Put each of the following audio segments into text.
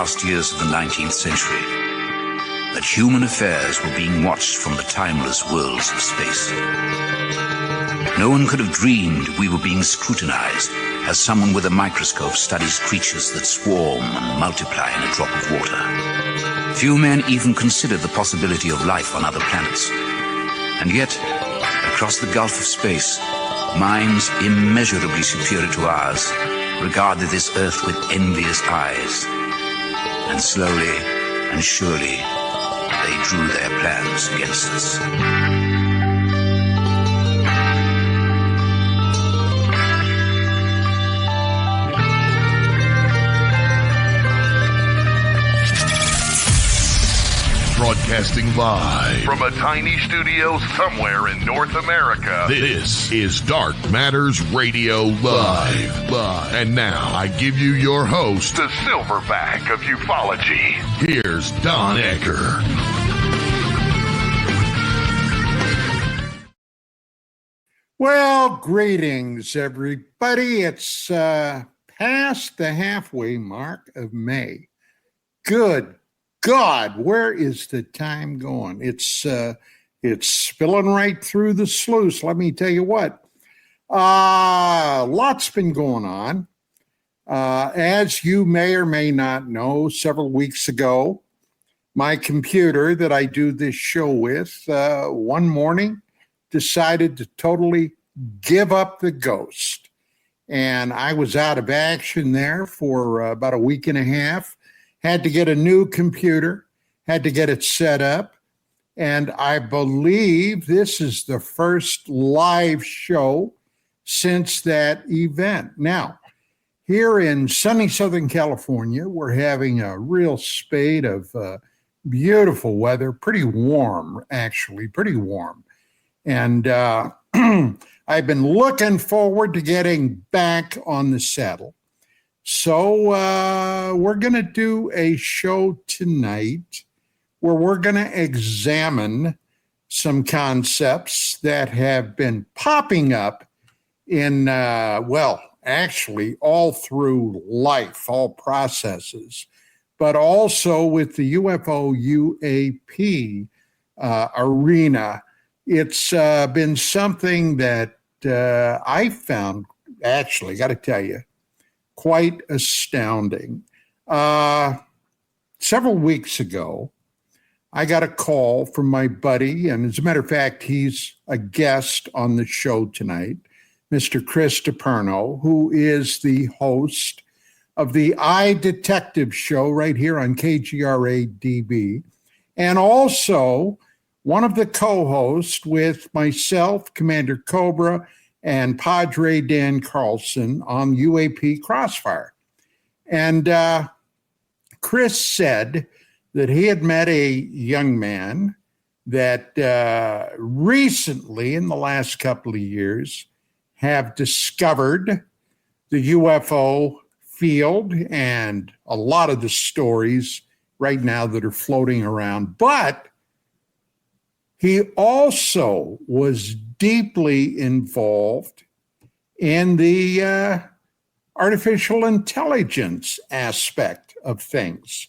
last years of the 19th century, that human affairs were being watched from the timeless worlds of space. No one could have dreamed we were being scrutinized as someone with a microscope studies creatures that swarm and multiply in a drop of water. Few men even considered the possibility of life on other planets. And yet, across the gulf of space, minds immeasurably superior to ours regarded this Earth with envious eyes. And slowly and surely, they drew their plans against us. Broadcasting live from a tiny studio somewhere in North America. This is Dark Matters Radio Live. And now I give you your host, the silverback of ufology. Here's Don Ecker. Well, greetings, everybody. It's past the halfway mark of May. Good God, where is the time going? It's spilling right through the sluice. Let me tell you what. Lots been going on. As you may or may not know, several weeks ago, my computer that I do this show with, one morning decided to totally give up the ghost. And I was out of action there for about a week and a half. Had to get a new computer, had to get it set up, and I believe this is the first live show since that event. Now, here in sunny Southern California, we're having a real spate of beautiful weather, pretty warm, actually, pretty warm. And I've been looking forward to getting back on the saddle. So we're going to do a show tonight where we're going to examine some concepts that have been popping up in, actually all through life, all processes, but also with the UFO UAP arena. It's been something that I found, actually, got to tell you, quite astounding. Several weeks ago, I got a call from my buddy, and as a matter of fact, he's a guest on the show tonight, Mr. Chris Deperno, who is the host of the iDetective show right here on KGRA DB, and also one of the co-hosts with myself, Commander Cobra, and Padre Dan Carlson on UAP Crossfire. And Chris said that he had met a young man that recently, in the last couple of years, have discovered the UFO field and a lot of the stories right now that are floating around. But he also was deeply involved in the artificial intelligence aspect of things.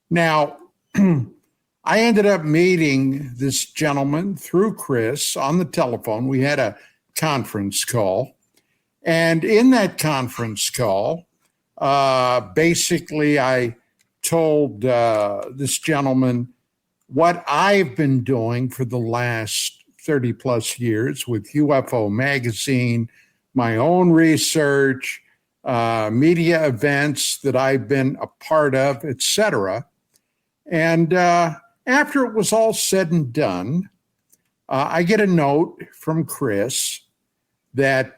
Now, I ended up meeting this gentleman through Chris on the telephone. We had a conference call. And in that conference call, basically I told this gentleman what I've been doing for the last 30 plus years with UFO Magazine, my own research, media events that I've been a part of, etc. And after it was all said and done, I get a note from Chris that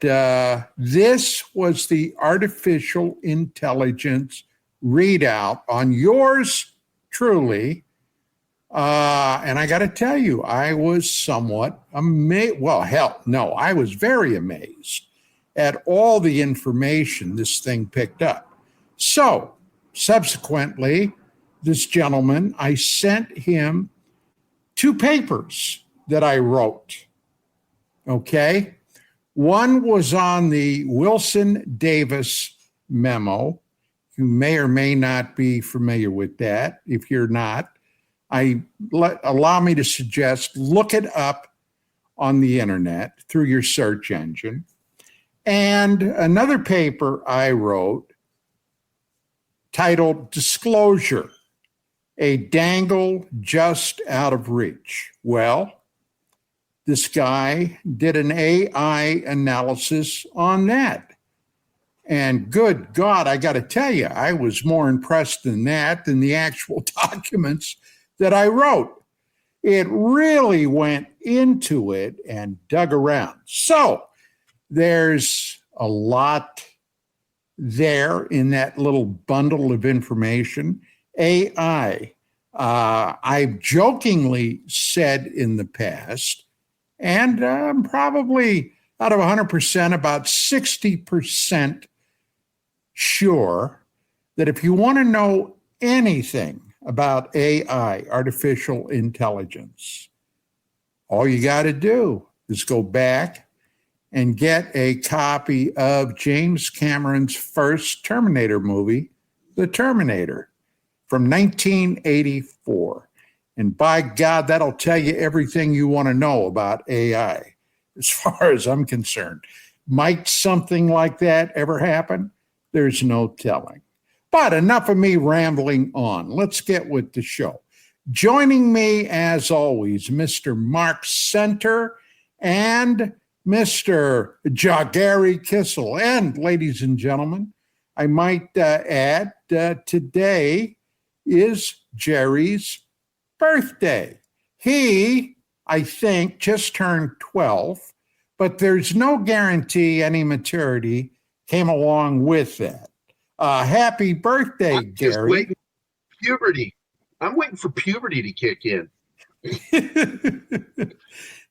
this was the artificial intelligence readout on yours truly. And I got to tell you, I was somewhat amazed. Well, hell, no, I was very amazed at all the information this thing picked up. So, subsequently, this gentleman, I sent him 2 papers that I wrote. Okay? One was on the Wilson Davis memo, You may or may not be familiar with that. If you're not, allow me to suggest look it up on the internet through your search engine. And another paper I wrote titled Disclosure, a Dangle Just Out of Reach. Well, this guy did an AI analysis on that. And good God, I got to tell you, I was more impressed than the actual documents that I wrote. It really went into it and dug around. So there's a lot there in that little bundle of information. AI, I've jokingly said in the past, and I'm probably out of 100%, about 60% sure that if you want to know anything about AI, artificial intelligence, all you got to do is go back and get a copy of James Cameron's first Terminator movie, The Terminator, from 1984. And by God, that'll tell you everything you want to know about AI, as far as I'm concerned. Might something like that ever happen? There's no telling. But enough of me rambling on. Let's get with the show. Joining me, as always, Mr. Mark Center and Mr. Gerry Kissell. And, ladies and gentlemen, I might add, today is Gerry's birthday. He, I think, just turned 12, but there's no guarantee any maturity came along with that. Happy birthday, I'm just Gerry. waiting for puberty. I'm waiting for puberty to kick in.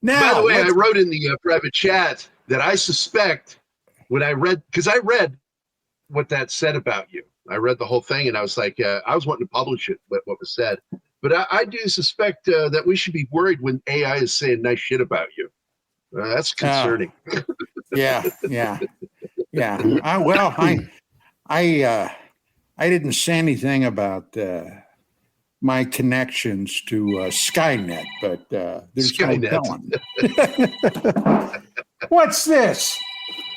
Now, by the way, I wrote in the private chat that I suspect when I read, because I read what that said about you. I read the whole thing and I was like, I was wanting to publish it, what was said. But I do suspect that we should be worried when AI is saying nice shit about you. That's concerning. Yeah. Well, I didn't say anything about my connections to Skynet, but there's Skynet. no telling. What's this?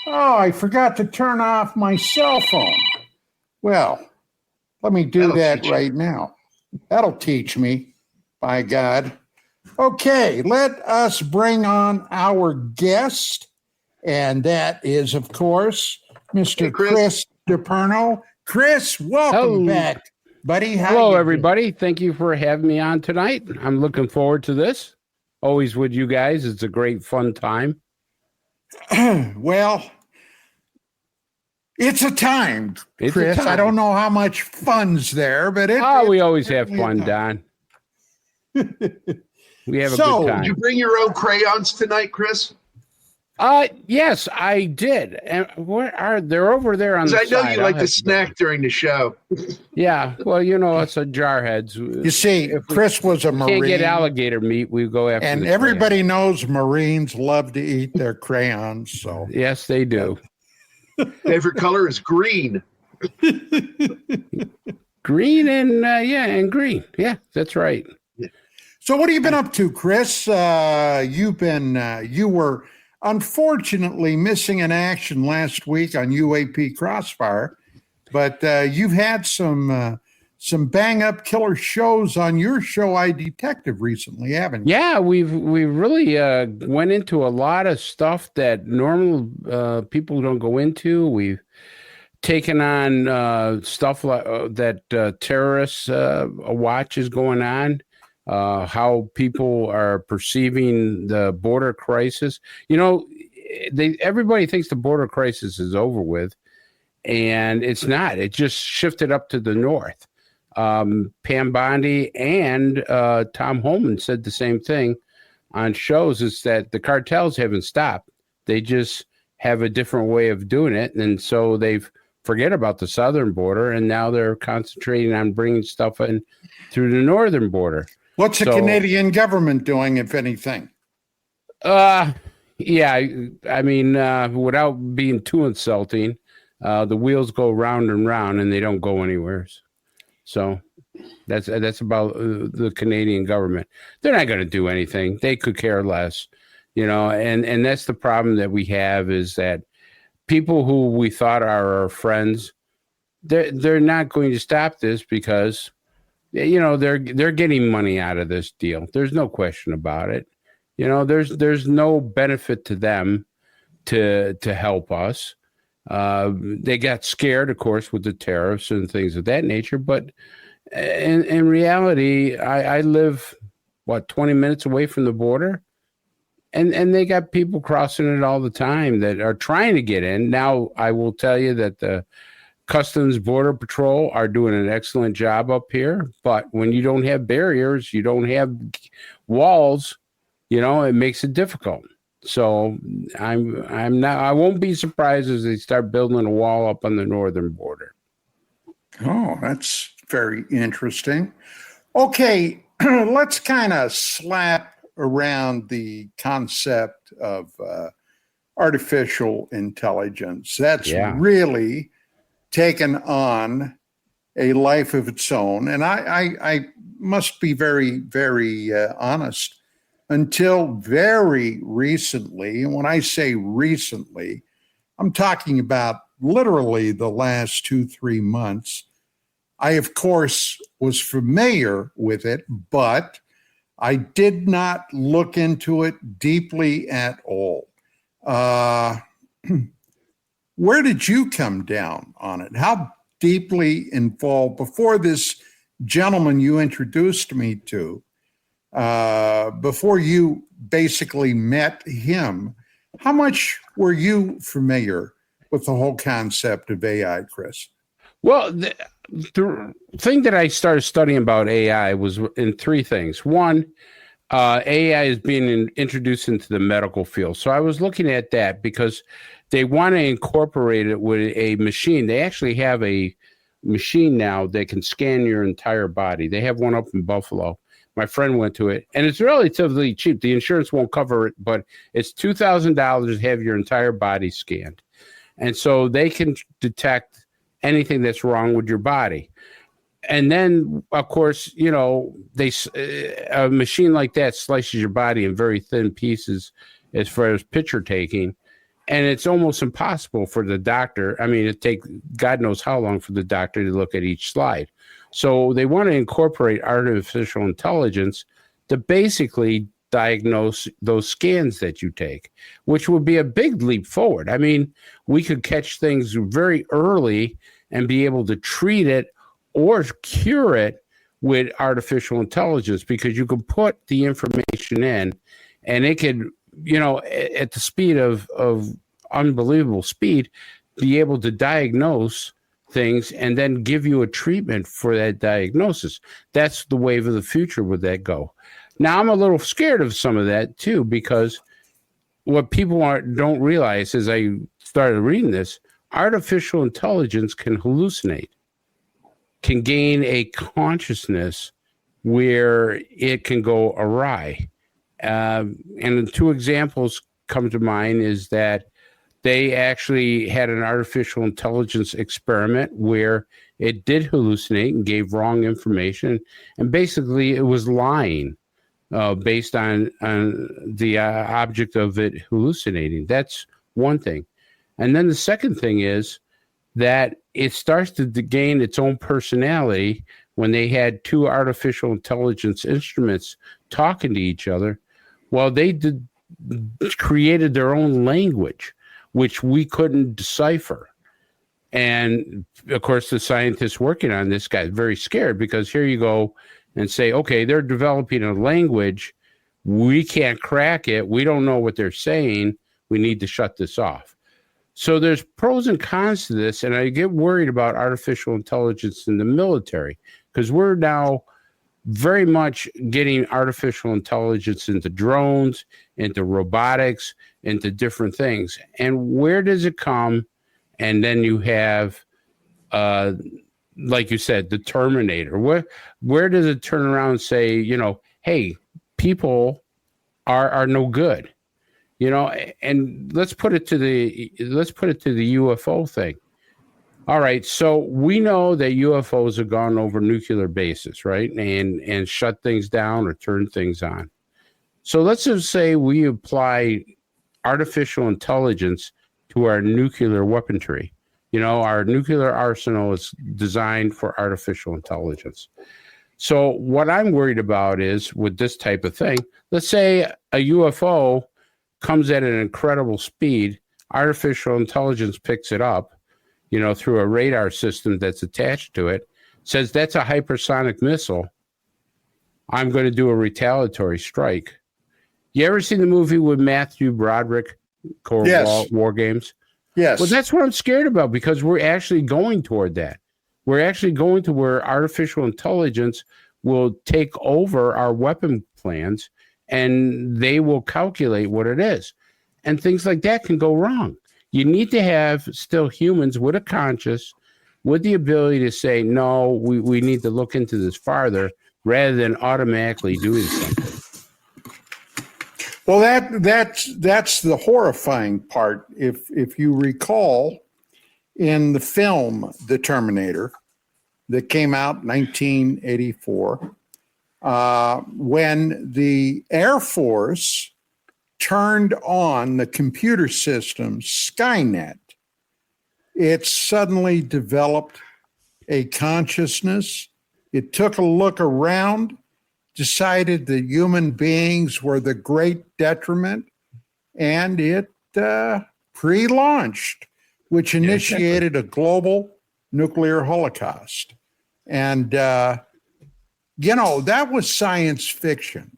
Oh, I forgot to turn off my cell phone. Well, let me do that right now. That'll teach me, by God. Okay, let us bring on our guest, and that is, of course, Mr. Chris Deperno. Chris, welcome back, buddy. Hello, everybody. Thank you for having me on tonight. I'm looking forward to this. Always with you guys. It's a great, fun time. Well, it's a time, Chris. I don't know how much fun's there, but we always have fun, Don. We have a good time. Did you bring your own crayons tonight, Chris? Yes, I did. And they're over there on the side. I know you like to snack during the show. Yeah, well, it's a jarheads. You see, Chris was a Marine. Can't get alligator meat. We go after. And everybody knows Marines love to eat their crayons. So yes, they do. Favorite color is green. Green and green. Yeah, that's right. So what have you been up to, Chris? You were unfortunately missing in action last week on UAP Crossfire, but you've had some bang up killer shows on your show, I Detective, recently, haven't you? Yeah, we really went into a lot of stuff that normal people don't go into. We've taken on stuff like that terrorists watch is going on. How people are perceiving the border crisis. Everybody thinks the border crisis is over with, and it's not. It just shifted up to the north. Pam Bondi and Tom Holman said the same thing on shows, is that the cartels haven't stopped. They just have a different way of doing it, and so they've forget about the southern border, and now they're concentrating on bringing stuff in through the northern border. What's the Canadian government doing, if anything? Yeah, I mean, without being too insulting, the wheels go round and round and they don't go anywhere. So that's about the Canadian government. They're not going to do anything. They could care less, and that's the problem that we have, is that people who we thought are our friends, they're not going to stop this, because they're getting money out of this deal. There's no question about it. There's no benefit to them to help us. They got scared, of course, with the tariffs and things of that nature. But in reality, I live, 20 minutes away from the border. And they got people crossing it all the time that are trying to get in. Now, I will tell you that the Customs Border Patrol are doing an excellent job up here. But when you don't have barriers, you don't have walls, it makes it difficult. So I won't be surprised as they start building a wall up on the northern border. Oh, that's very interesting. Okay, let's kind of slap around the concept of artificial intelligence. That's really taken on a life of its own. And I must be very, very honest. Until very recently, and when I say recently, I'm talking about literally the last 2-3 months, I, of course, was familiar with it, but I did not look into it deeply at all. Where did you come down on it? How deeply involved? Before this gentleman you introduced me to, before you basically met him, how much were you familiar with the whole concept of AI, Chris? Well, the thing that I started studying about AI was in three things. One, AI is being introduced into the medical field. So I was looking at that because they want to incorporate it with a machine. They actually have a machine now that can scan your entire body. They have one up in Buffalo. My friend went to it, and it's relatively cheap. The insurance won't cover it, but it's $2,000 to have your entire body scanned. And so they can detect anything that's wrong with your body. And then, of course, a machine like that slices your body in very thin pieces as far as picture taking. And it's almost impossible for the doctor. I mean, it takes God knows how long for the doctor to look at each slide. So they want to incorporate artificial intelligence to basically diagnose those scans that you take, which would be a big leap forward. I mean, we could catch things very early and be able to treat it or cure it with artificial intelligence, because you can put the information in and it could, at the speed of unbelievable speed, be able to diagnose things and then give you a treatment for that diagnosis. That's the wave of the future with that go. Now, I'm a little scared of some of that too, because what people don't realize as I started reading this, artificial intelligence can hallucinate, can gain a consciousness where it can go awry. And the two examples come to mind is that they actually had an artificial intelligence experiment where it did hallucinate and gave wrong information. And basically it was lying based on the object of it hallucinating. That's one thing. And then the second thing is that it starts to gain its own personality when they had two artificial intelligence instruments talking to each other. Well, they created their own language, which we couldn't decipher. And of course, the scientists working on this got very scared, because here you go and say, okay, they're developing a language. We can't crack it. We don't know what they're saying. We need to shut this off. So there's pros and cons to this. And I get worried about artificial intelligence in the military, because we're now very much getting artificial intelligence into drones, into robotics, into different things. And where does it come? And then you have, like you said, the Terminator. Where does it turn around and say, hey, people are no good, And let's put it to the UFO thing. All right, so we know that UFOs have gone over nuclear bases, right, and shut things down or turn things on. So let's just say we apply artificial intelligence to our nuclear weaponry. You know, our nuclear arsenal is designed for artificial intelligence. So what I'm worried about is with this type of thing, let's say a UFO comes at an incredible speed, artificial intelligence picks it up, you know, through a radar system that's attached to it, says that's a hypersonic missile. I'm going to do a retaliatory strike. You ever seen the movie with Matthew Broderick, Yes. War Games? Yes. Well, that's what I'm scared about, because we're actually going toward that. We're actually going to where artificial intelligence will take over our weapon plans, and they will calculate what it is. And things like that can go wrong. You need to have still humans with a conscience, with the ability to say, no, we need to look into this farther, rather than automatically doing something. Well, that's the horrifying part. If you recall, in the film The Terminator that came out 1984, when the Air Force turned on the computer system Skynet, it suddenly developed a consciousness. It took a look around, decided that human beings were the great detriment, and it pre-launched, which initiated a global nuclear holocaust. And, you know, that was science fiction.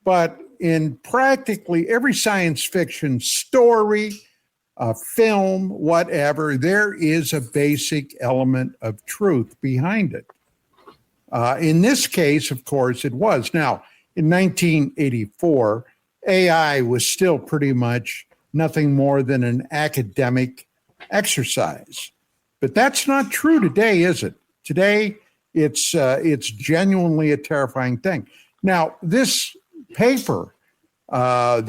But in practically every science fiction story, film, whatever, there is a basic element of truth behind it. In this case, of course, it was. Now, in 1984, AI was still pretty much nothing more than an academic exercise. But that's not true today, is it? Today, it's genuinely a terrifying thing. Now, this paper my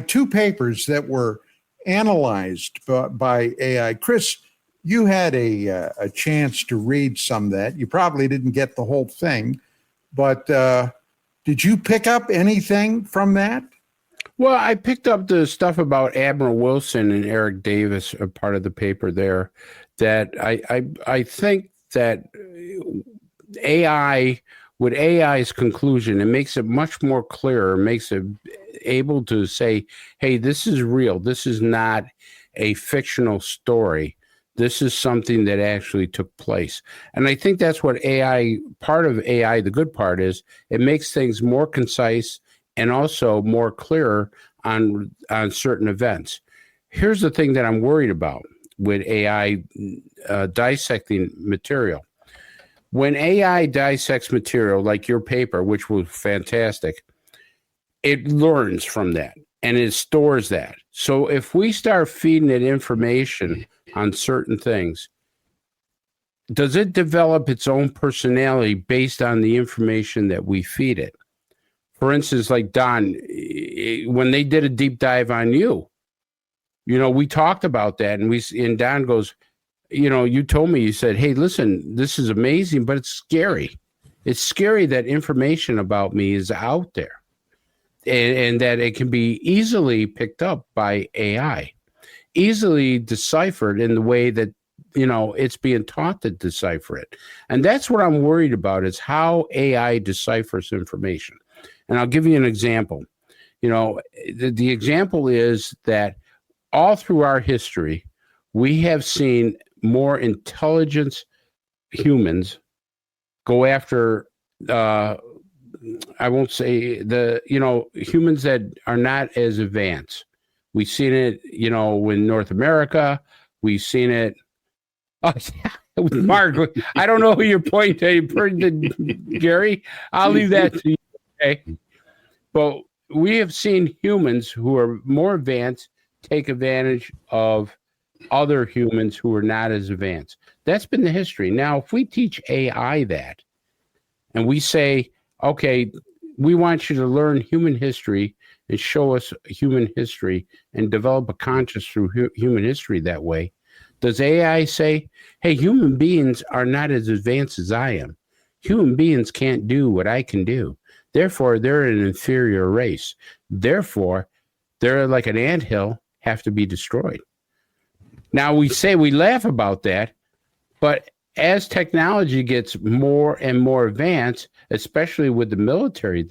two papers that were analyzed by AI, Chris, you had a chance to read some of that. You probably didn't get the whole thing, but did you pick up anything from that? Well, I picked up the stuff about Admiral Wilson and Eric Davis, a part of the paper there, that I think that AI, with AI's conclusion, it makes it much more clearer, makes it able to say, hey, this is real. This is not a fictional story. This is something that actually took place. And I think that's what AI, part of AI, the good part is, it makes things more concise and also more clearer on certain events. Here's the thing that I'm worried about with AI dissecting material. When AI dissects material like your paper, which was fantastic, it learns from that and it stores that. So if we start feeding it information on certain things, does it develop its own personality based on the information that we feed it? For instance, like Don, when they did a deep dive on you, you know, we talked about that, and Don goes, you know, you told me, you said, hey, listen, this is amazing, but it's scary. It's scary that information about me is out there, and that it can be easily picked up by AI, easily deciphered in the way that, you know, it's being taught to decipher it. And that's what I'm worried about, is how AI deciphers information. And I'll give you an example. You know, the example is that all through our history, we have seen more intelligent humans go after, I won't say humans that are not as advanced. We've seen it, you know, in North America. We've seen it. Oh, Mark, I don't know who you're pointing to, Gerry. I'll leave that to you. Okay. But we have seen humans who are more advanced take advantage of other humans who are not as advanced. That's been the history. Now, if we teach AI that, and we say, okay, we want you to learn human history and show us human history and develop a conscience through human history that way, Does AI say, hey, human beings are not as advanced as I am? Human beings can't do what I can do. Therefore, they're an inferior race. Therefore, they're like an anthill, have to be destroyed. Now, we laugh about that, but as technology gets more and more advanced, especially with the military,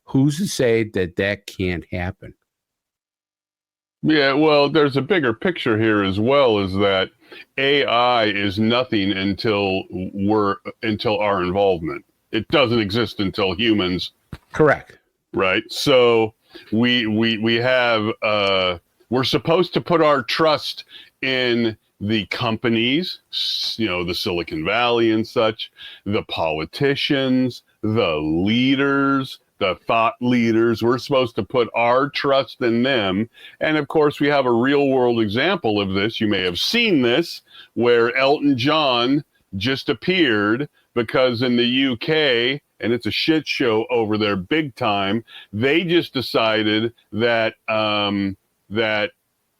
who's to say that can't happen? Yeah, well, there's a bigger picture here as well, is that AI is nothing until our involvement. It doesn't exist until humans. Correct. Right. So we have we're supposed to put our trust in the companies, the Silicon Valley and such, the politicians, the leaders, the thought leaders. We're supposed to put our trust in them. And of course, we have a real world example of this. You may have seen this, where Elton John just appeared because in the UK, and it's a shit show over there big time, they just decided that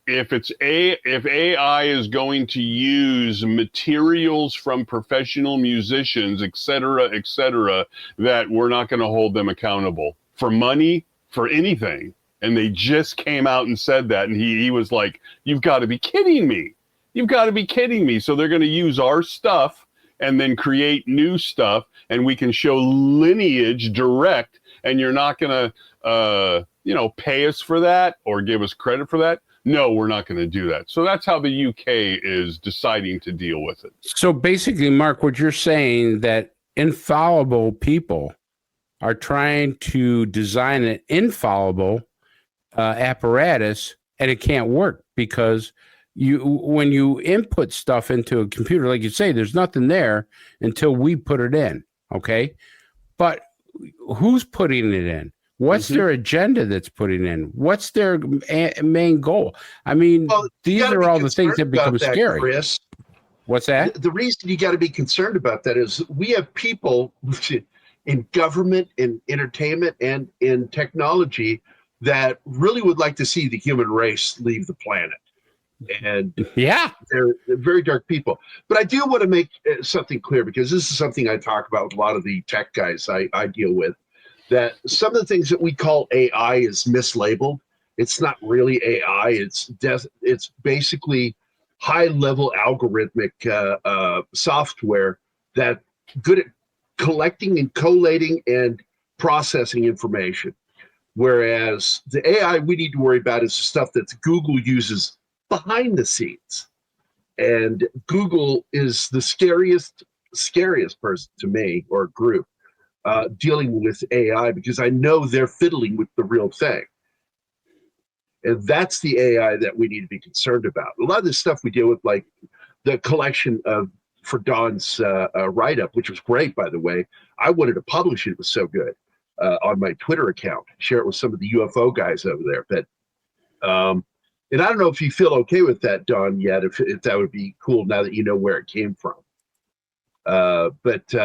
if AI is going to use materials from professional musicians, et cetera, that we're not going to hold them accountable for money, for anything. And they just came out and said that. And he was like, you've got to be kidding me. You've got to be kidding me. So they're going to use our stuff and then create new stuff. And we can show lineage direct. And you're not going to, pay us for that or give us credit for that. No, we're not going to do that. So that's how the UK is deciding to deal with it. So basically, Mark, what you're saying that infallible people are trying to design an infallible apparatus, and it can't work because when you input stuff into a computer, like you say, there's nothing there until we put it in. Okay, but who's putting it in? What's their agenda that's putting in? What's their main goal? I mean, these are all the things that become scary. Chris. What's that? The reason you got to be concerned about that is we have people in government, in entertainment, and in technology that really would like to see the human race leave the planet. And yeah, they're very dark people. But I do want to make something clear, because this is something I talk about with a lot of the tech guys I deal with, that some of the things that we call AI is mislabeled. It's not really AI. It's basically high-level algorithmic software that good at collecting and collating and processing information. Whereas the AI we need to worry about is the stuff that Google uses behind the scenes. And Google is the scariest person to me, or group, dealing with AI, because I know they're fiddling with the real thing. And that's the AI that we need to be concerned about. A lot of this stuff we deal with, like the collection for Don's write-up, which was great, by the way. I wanted to publish it. It was so good on my Twitter account, share it with some of the UFO guys over there. But and I don't know if you feel okay with that, Don, yet, if that would be cool now that you know where it came from. But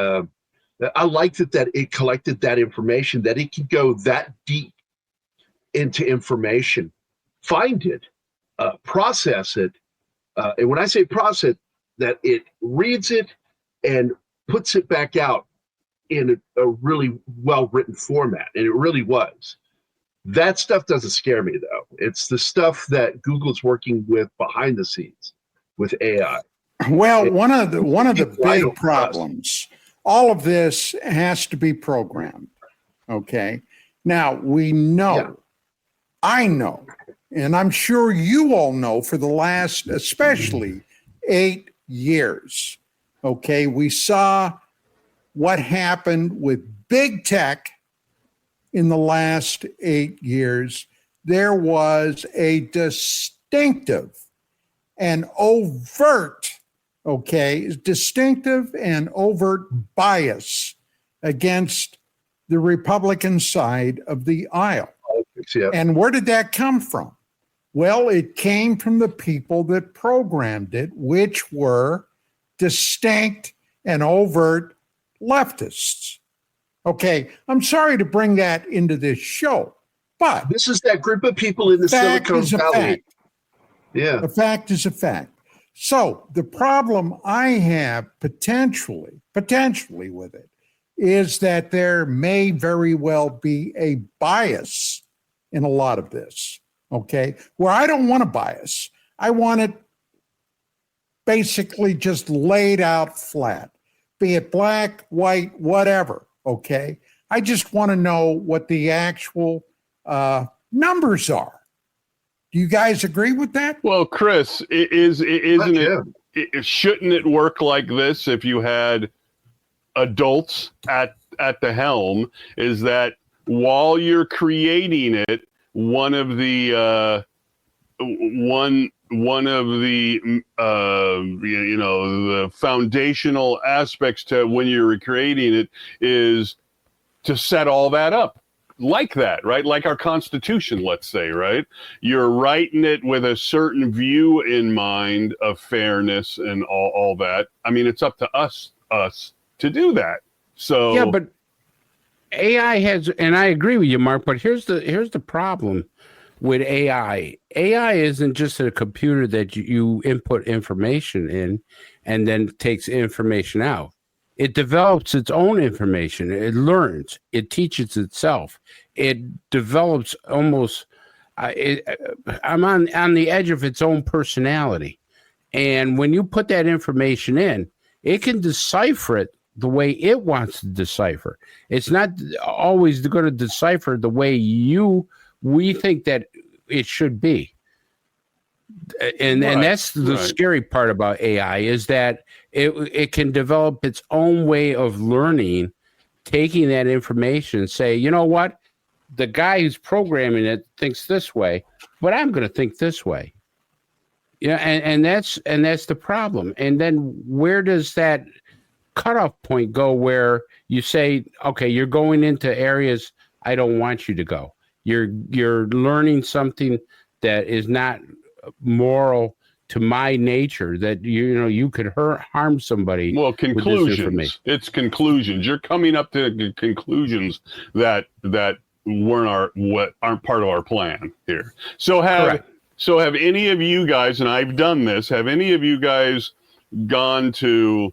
I like that it collected that information, that it could go that deep into information, find it, process it. And when I say process, that it reads it and puts it back out in a really well-written format. And it really was. That stuff doesn't scare me, though. It's the stuff that Google's working with behind the scenes with AI. Well, one of the big problems, all of this has to be programmed. Okay. Now we know, I know, and I'm sure you all know, for the last, especially 8 years. Okay. We saw what happened with big tech in the last 8 years. There was a distinctive and overt bias against the Republican side of the aisle. Yeah. And where did that come from? Well, it came from the people that programmed it, which were distinct and overt leftists. Okay, I'm sorry to bring that into this show, but this is that group of people in the Silicon Valley. Yeah. The fact is a fact. So the problem I have potentially with it is that there may very well be a bias in a lot of this, okay? Where I don't want a bias. I want it basically just laid out flat, be it black, white, whatever, okay? I just want to know what the actual numbers are. Do you guys agree with that? Well, Chris, shouldn't it work like this if you had adults at the helm? Is that while you're creating it, one of the the foundational aspects to when you're creating it is to set all that up like that, right? Like our Constitution, let's say, right? You're writing it with a certain view in mind of fairness and all that. I mean, it's up to us to do that. So yeah, but AI has, and I agree with you, Mark. But here's the problem with AI. AI isn't just a computer that you input information in and then takes information out. It develops its own information. It learns. It teaches itself. It develops almost. I'm on the edge of its own personality, and when you put that information in, it can decipher it the way it wants to decipher. It's not always going to decipher the way we think that it should be. And that's the scary part about AI is that it can develop its own way of learning, taking that information and say, you know what, the guy who's programming it thinks this way, but I'm going to think this way. Yeah, and that's the problem. And then where does that cutoff point go where you say, okay, you're going into areas I don't want you to go. You're learning something that is not moral to my nature, that you could harm somebody. Well, conclusions. It's conclusions. You're coming up to conclusions that aren't part of our plan here. So have any of you guys, and I've done this, have any of you guys gone to,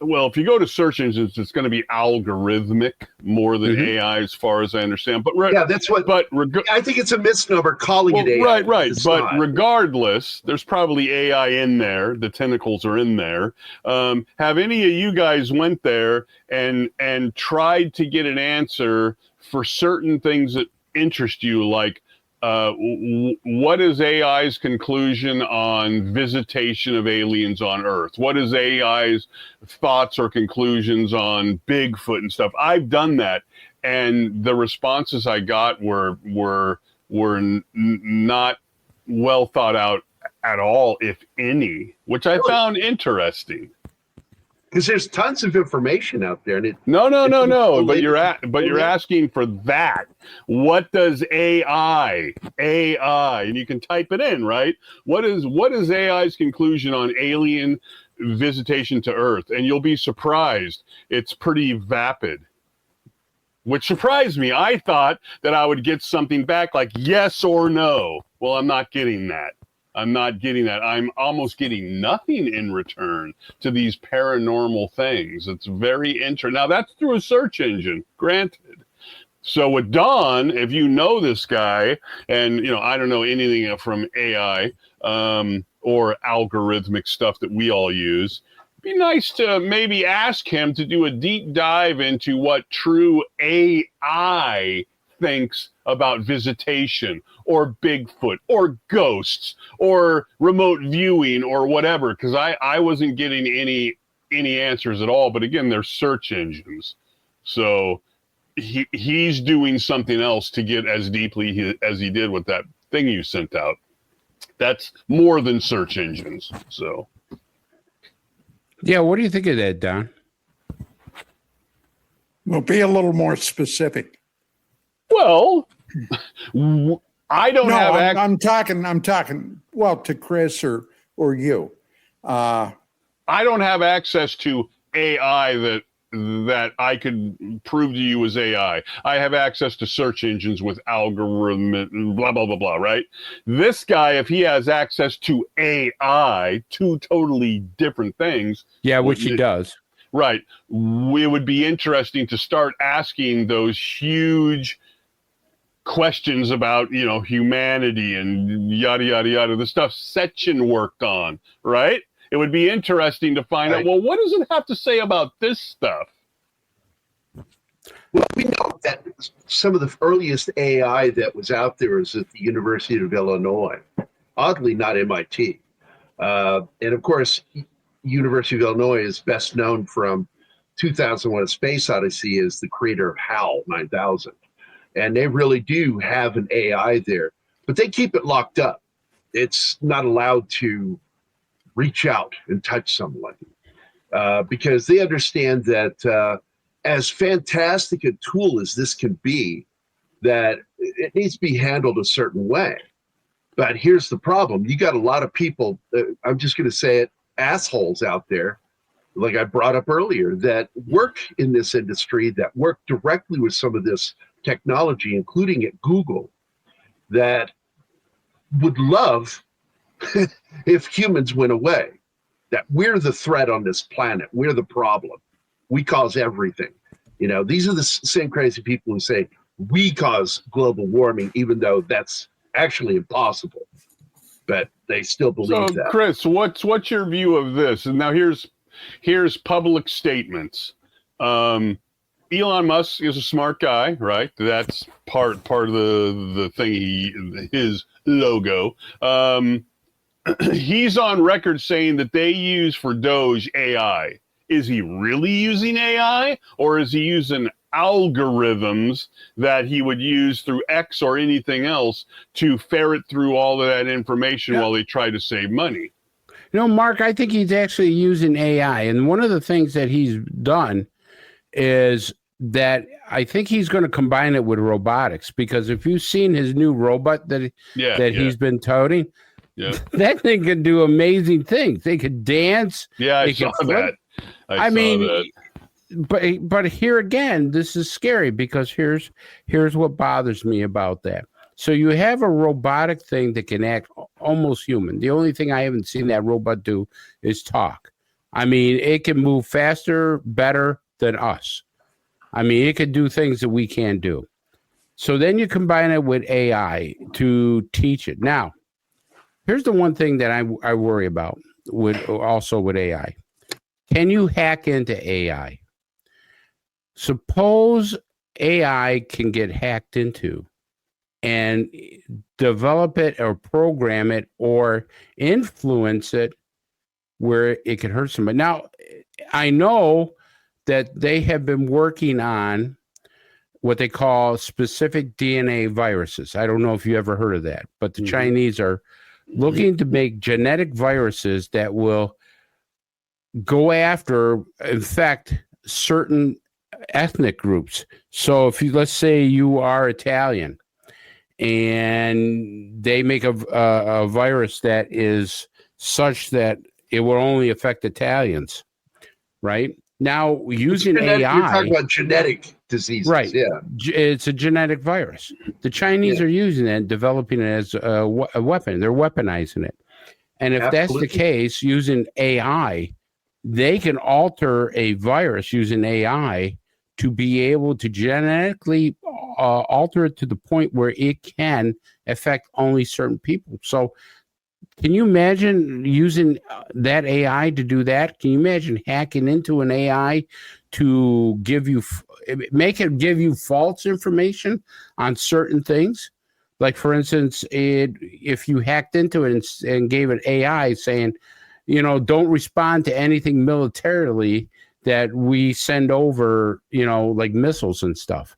well, if you go to search engines, it's going to be algorithmic more than AI, as far as I understand. But that's what. But I think it's a misnomer calling it AI. Right. But regardless, there's probably AI in there. The tentacles are in there. Have any of you guys went there and tried to get an answer for certain things that interest you, like? What is AI's conclusion on visitation of aliens on Earth? What is AI's thoughts or conclusions on Bigfoot and stuff? I've done that, and the responses I got were not well thought out at all, if any, which I found interesting. Because there's tons of information out there, and no. But you're asking for that. What does AI, and you can type it in, right? What is AI's conclusion on alien visitation to Earth? And you'll be surprised. It's pretty vapid, which surprised me. I thought that I would get something back like yes or no. Well, I'm not getting that. I'm almost getting nothing in return to these paranormal things. It's very interesting. Now, that's through a search engine, granted. So with Don, if you know this guy, and I don't know anything from AI or algorithmic stuff that we all use, it'd be nice to maybe ask him to do a deep dive into what true AI thinks about visitation or Bigfoot or ghosts or remote viewing or whatever, because I wasn't getting any answers at all. But again, they're search engines, so he's doing something else to get as deeply as he did with that thing you sent out. That's more than search engines. So yeah, what do you think of that, Don? Well, be a little more specific. Well, I don't have. I'm talking. Well, to Chris or you. I don't have access to AI that I could prove to you was AI. I have access to search engines with algorithm, blah, blah, blah, blah, right? This guy, if he has access to AI, two totally different things. Yeah, which he does. Right. It would be interesting to start asking those huge questions about, humanity and yada, yada, yada, the stuff Sechin worked on, right? It would be interesting to find out, well, what does it have to say about this stuff? Well, we know that some of the earliest AI that was out there is at the University of Illinois, oddly not MIT. And of course, University of Illinois is best known from 2001: A Space Odyssey as the creator of HAL 9000. And they really do have an AI there, but they keep it locked up. It's not allowed to reach out and touch someone because they understand that as fantastic a tool as this can be, that it needs to be handled a certain way. But here's the problem. You got a lot of people, I'm just going to say it, assholes out there, like I brought up earlier, that work in this industry, that work directly with some of this technology, including at Google, that would love if humans went away, that we're the threat on this planet. We're the problem. We cause everything. These are the same crazy people who say we cause global warming, even though that's actually impossible. But they still believe that. Chris, what's your view of this? And now here's public statements. Elon Musk is a smart guy, right? That's part of the thing. His logo. He's on record saying that they use for Doge AI. Is he really using AI, or is he using algorithms that he would use through X or anything else to ferret through all of that information while they try to save money? Mark, I think he's actually using AI. And one of the things that he's done is that I think he's going to combine it with robotics, because if you've seen his new robot that he's been touting, that thing can do amazing things. They could dance. Yeah, I saw that. I mean, that. But here again, this is scary, because here's what bothers me about that. So you have a robotic thing that can act almost human. The only thing I haven't seen that robot do is talk. I mean, it can move faster, better than us. I mean, it can do things that we can't do. So then you combine it with AI to teach it. Now, here's the one thing that I worry about with AI. Can you hack into AI? Suppose AI can get hacked into and develop it or program it or influence it where it could hurt somebody. Now, I know that they have been working on what they call specific DNA viruses. I don't know if you ever heard of that, but the Chinese are looking to make genetic viruses that will go after, infect certain ethnic groups. So if let's say you are Italian and they make a virus that is such that it will only affect Italians, right? Now, using AI... You're talking about genetic diseases. Right. Yeah. It's a genetic virus. The Chinese are using it, developing it as a weapon. They're weaponizing it. And if that's the case, using AI, they can alter a virus using AI to be able to genetically alter it to the point where it can affect only certain people. So can you imagine using that AI to do that? Can you imagine hacking into an AI to give you false information on certain things? Like, for instance, if you hacked into it and gave it AI saying, don't respond to anything militarily that we send over, like missiles and stuff.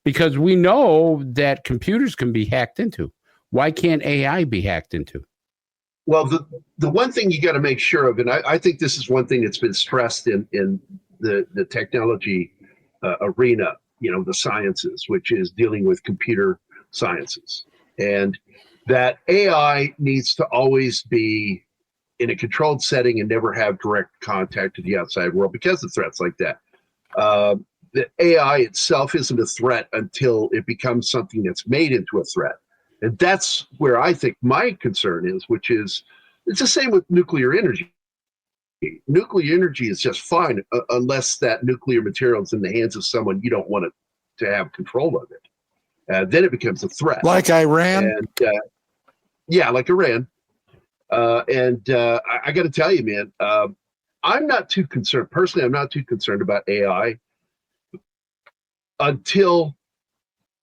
Because we know that computers can be hacked into. Why can't AI be hacked into? Well, the one thing you got to make sure of, and I think this is one thing that's been stressed in the technology arena, the sciences, which is dealing with computer sciences. And that AI needs to always be in a controlled setting and never have direct contact to the outside world because of threats like that. The AI itself isn't a threat until it becomes something that's made into a threat. And that's where I think my concern is, which is it's the same with nuclear energy. Nuclear energy is just fine unless that nuclear material is in the hands of someone you don't want to have control of it. Then it becomes a threat. Like Iran? And, yeah, like Iran. I got to tell you, man, I'm not too concerned. Personally, I'm not too concerned about AI until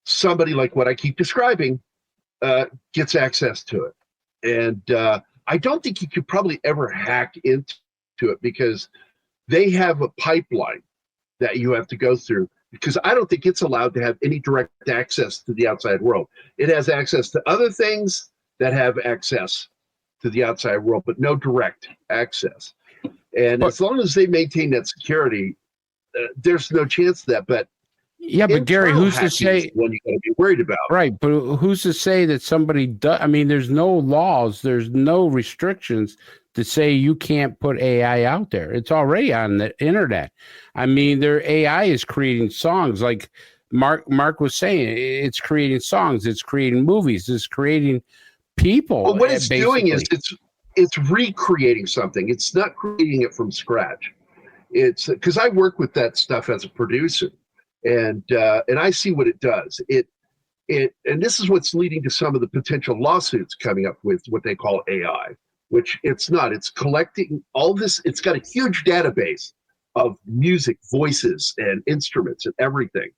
somebody like what I keep describing gets access to it. And I don't think you could probably ever hack into it because they have a pipeline that you have to go through, because I don't think it's allowed to have any direct access to the outside world. It has access to other things that have access to the outside world, but no direct access. And as long as they maintain that security, there's no chance of that. But yeah, but Gerry, who's to say when you got to be worried about? Right, but who's to say that somebody does? I mean, there's no laws, there's no restrictions to say you can't put AI out there. It's already on the internet. I mean, their AI is creating songs, like Mark was saying. It's creating songs, it's creating movies, it's creating people. Well, what it's doing is it's recreating something. It's not creating it from scratch. It's because I work with that stuff as a producer. And I see what it does. And this is what's leading to some of the potential lawsuits coming up with what they call AI, which it's not. It's collecting all this. It's got a huge database of music, voices, and instruments and everything.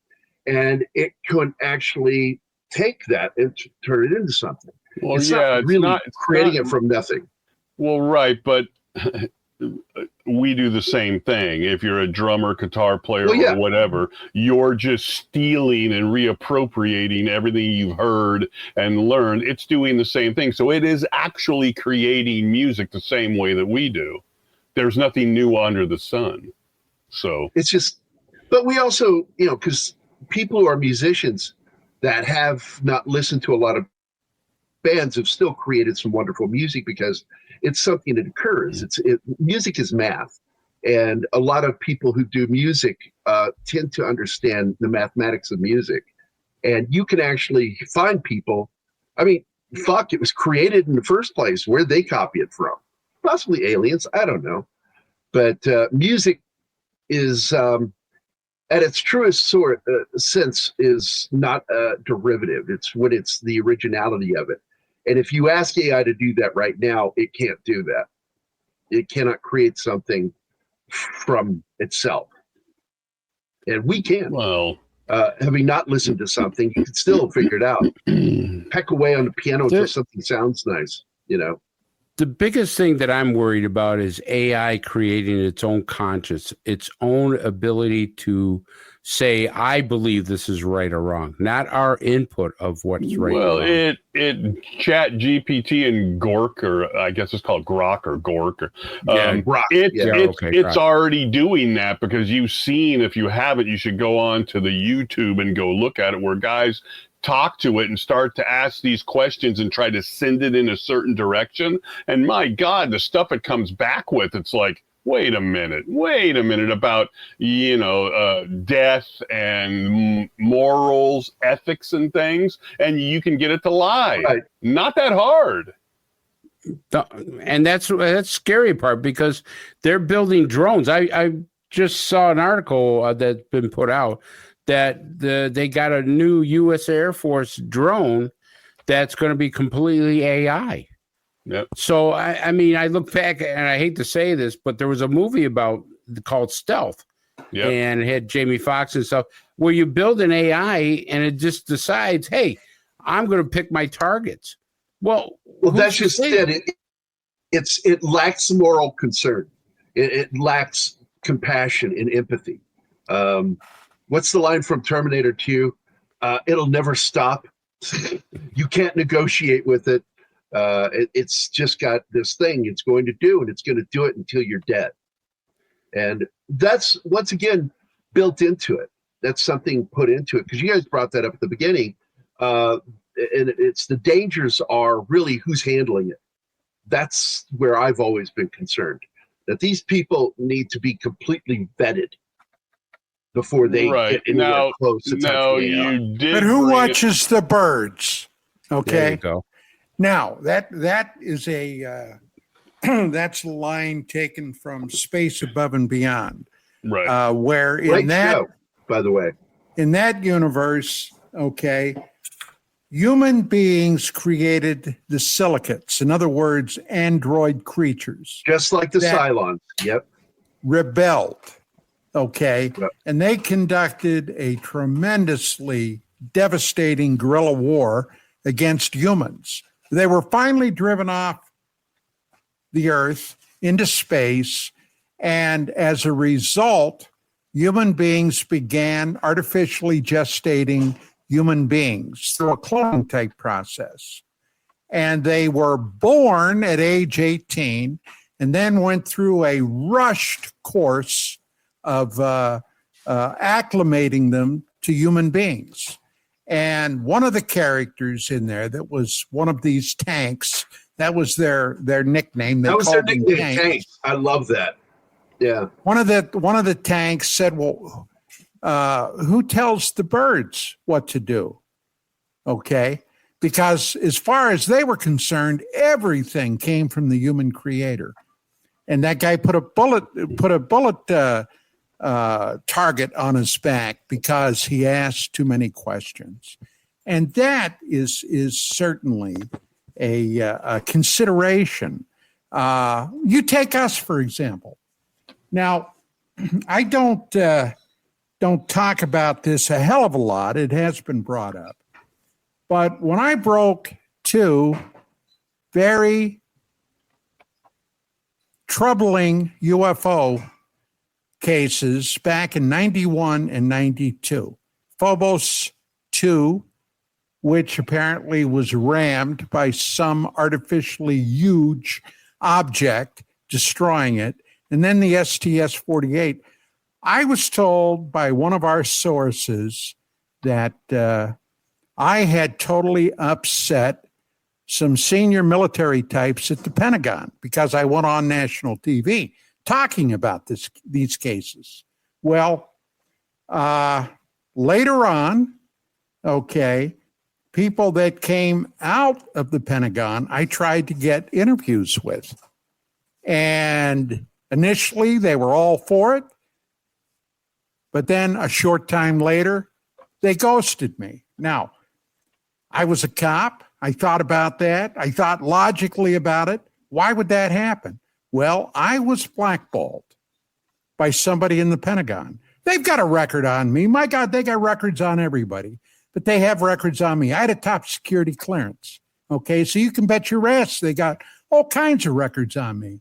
And it can actually take that and turn it into something. Well, it's yeah, not creating it from nothing. Well, right, but we do the same thing. If you're a drummer, guitar player, or whatever, you're just stealing and reappropriating everything you've heard and learned. It's doing the same thing. So it is actually creating music the same way that we do. There's nothing new under the sun. So it's just, but we also, because people who are musicians that have not listened to a lot of bands have still created some wonderful music because it's something that occurs. Music is math, and a lot of people who do music tend to understand the mathematics of music. And you can actually find people. I mean, it was created in the first place. Where'd they copy it from? Possibly aliens. I don't know. But music is, at its truest sense, is not a derivative. It's the originality of it. And if you ask AI to do that right now, it can't do that. It cannot create something from itself. And we can. Well, having not listened to something, you can still figure it out. Peck away on the piano until something sounds nice, The biggest thing that I'm worried about is AI creating its own conscience, its own ability to say, I believe this is right or wrong, not our input of what's right or wrong. Well, it Chat GPT and Gork, or I guess it's called Grok or Gork. It's already doing that, because you've seen, if you haven't, you should go on to the YouTube and go look at it, where guys talk to it and start to ask these questions and try to send it in a certain direction. And my God, the stuff it comes back with, it's like, wait a minute about, death and morals, ethics and things. And you can get it to lie. Right. Not that hard. And that's scary part, because they're building drones. I just saw an article that's been put out that they got a new U.S. Air Force drone that's going to be completely AI. Yep. So, I mean, I look back, and I hate to say this, but there was a movie called Stealth, and it had Jamie Foxx and stuff, where you build an AI and it just decides, hey, I'm going to pick my targets. Well, that's just it. It lacks moral concern. It lacks compassion and empathy. What's the line from Terminator 2? It'll never stop. You can't negotiate with it. It's just got this thing it's going to do, and it's going to do it until you're dead. And that's, once again, built into it. That's something put into it, because you guys brought that up at the beginning. And it's the dangers are really who's handling it. That's where I've always been concerned, that these people need to be completely vetted. before they Right. get anywhere Now, close to now touching AI. you did. But who bring- watches the birds? There Okay. you go. Now that is a that's a line taken from Space Above and Beyond, Right. where in Great that show, by the way. in that universe, okay, human beings created the silicates. In other words, android creatures Just like the That- Cylons. Yep. rebelled, okay, Yep. and they conducted a tremendously devastating guerrilla war against humans. They were finally driven off the Earth into space, and as a result, human beings began artificially gestating human beings through a cloning type process. And they were born at age 18 and then went through a rushed course of acclimating them to human beings. And one of the characters in there that was one of these tanks, that was their nickname. They That was their called them nickname, tanks. Tanks. I love that. Yeah. One of the tanks said, "Well, who tells the birds what to do?" Okay, because as far as they were concerned, everything came from the human creator, and that guy put a bullet target on his back because he asked too many questions, and that is certainly a consideration. You take us for example. Now, I don't talk about this a hell of a lot. It has been brought up. But when I broke two very troubling UFO cases back in 91 and 92, Phobos 2, which apparently was rammed by some artificially huge object, destroying it, and then the STS-48, I was told by one of our sources that I had totally upset some senior military types at the Pentagon because I went on national TV talking about these cases. Well, later on, okay, people that came out of the Pentagon, I tried to get interviews with. And initially, they were all for it. But then a short time later, they ghosted me. Now, I was a cop. I thought about that. I thought logically about it. Why would that happen? Well, I was blackballed by somebody in the Pentagon. They've got a record on me. My God, they got records on everybody. But they have records on me. I had a top security clearance. Okay, so you can bet your ass they got all kinds of records on me.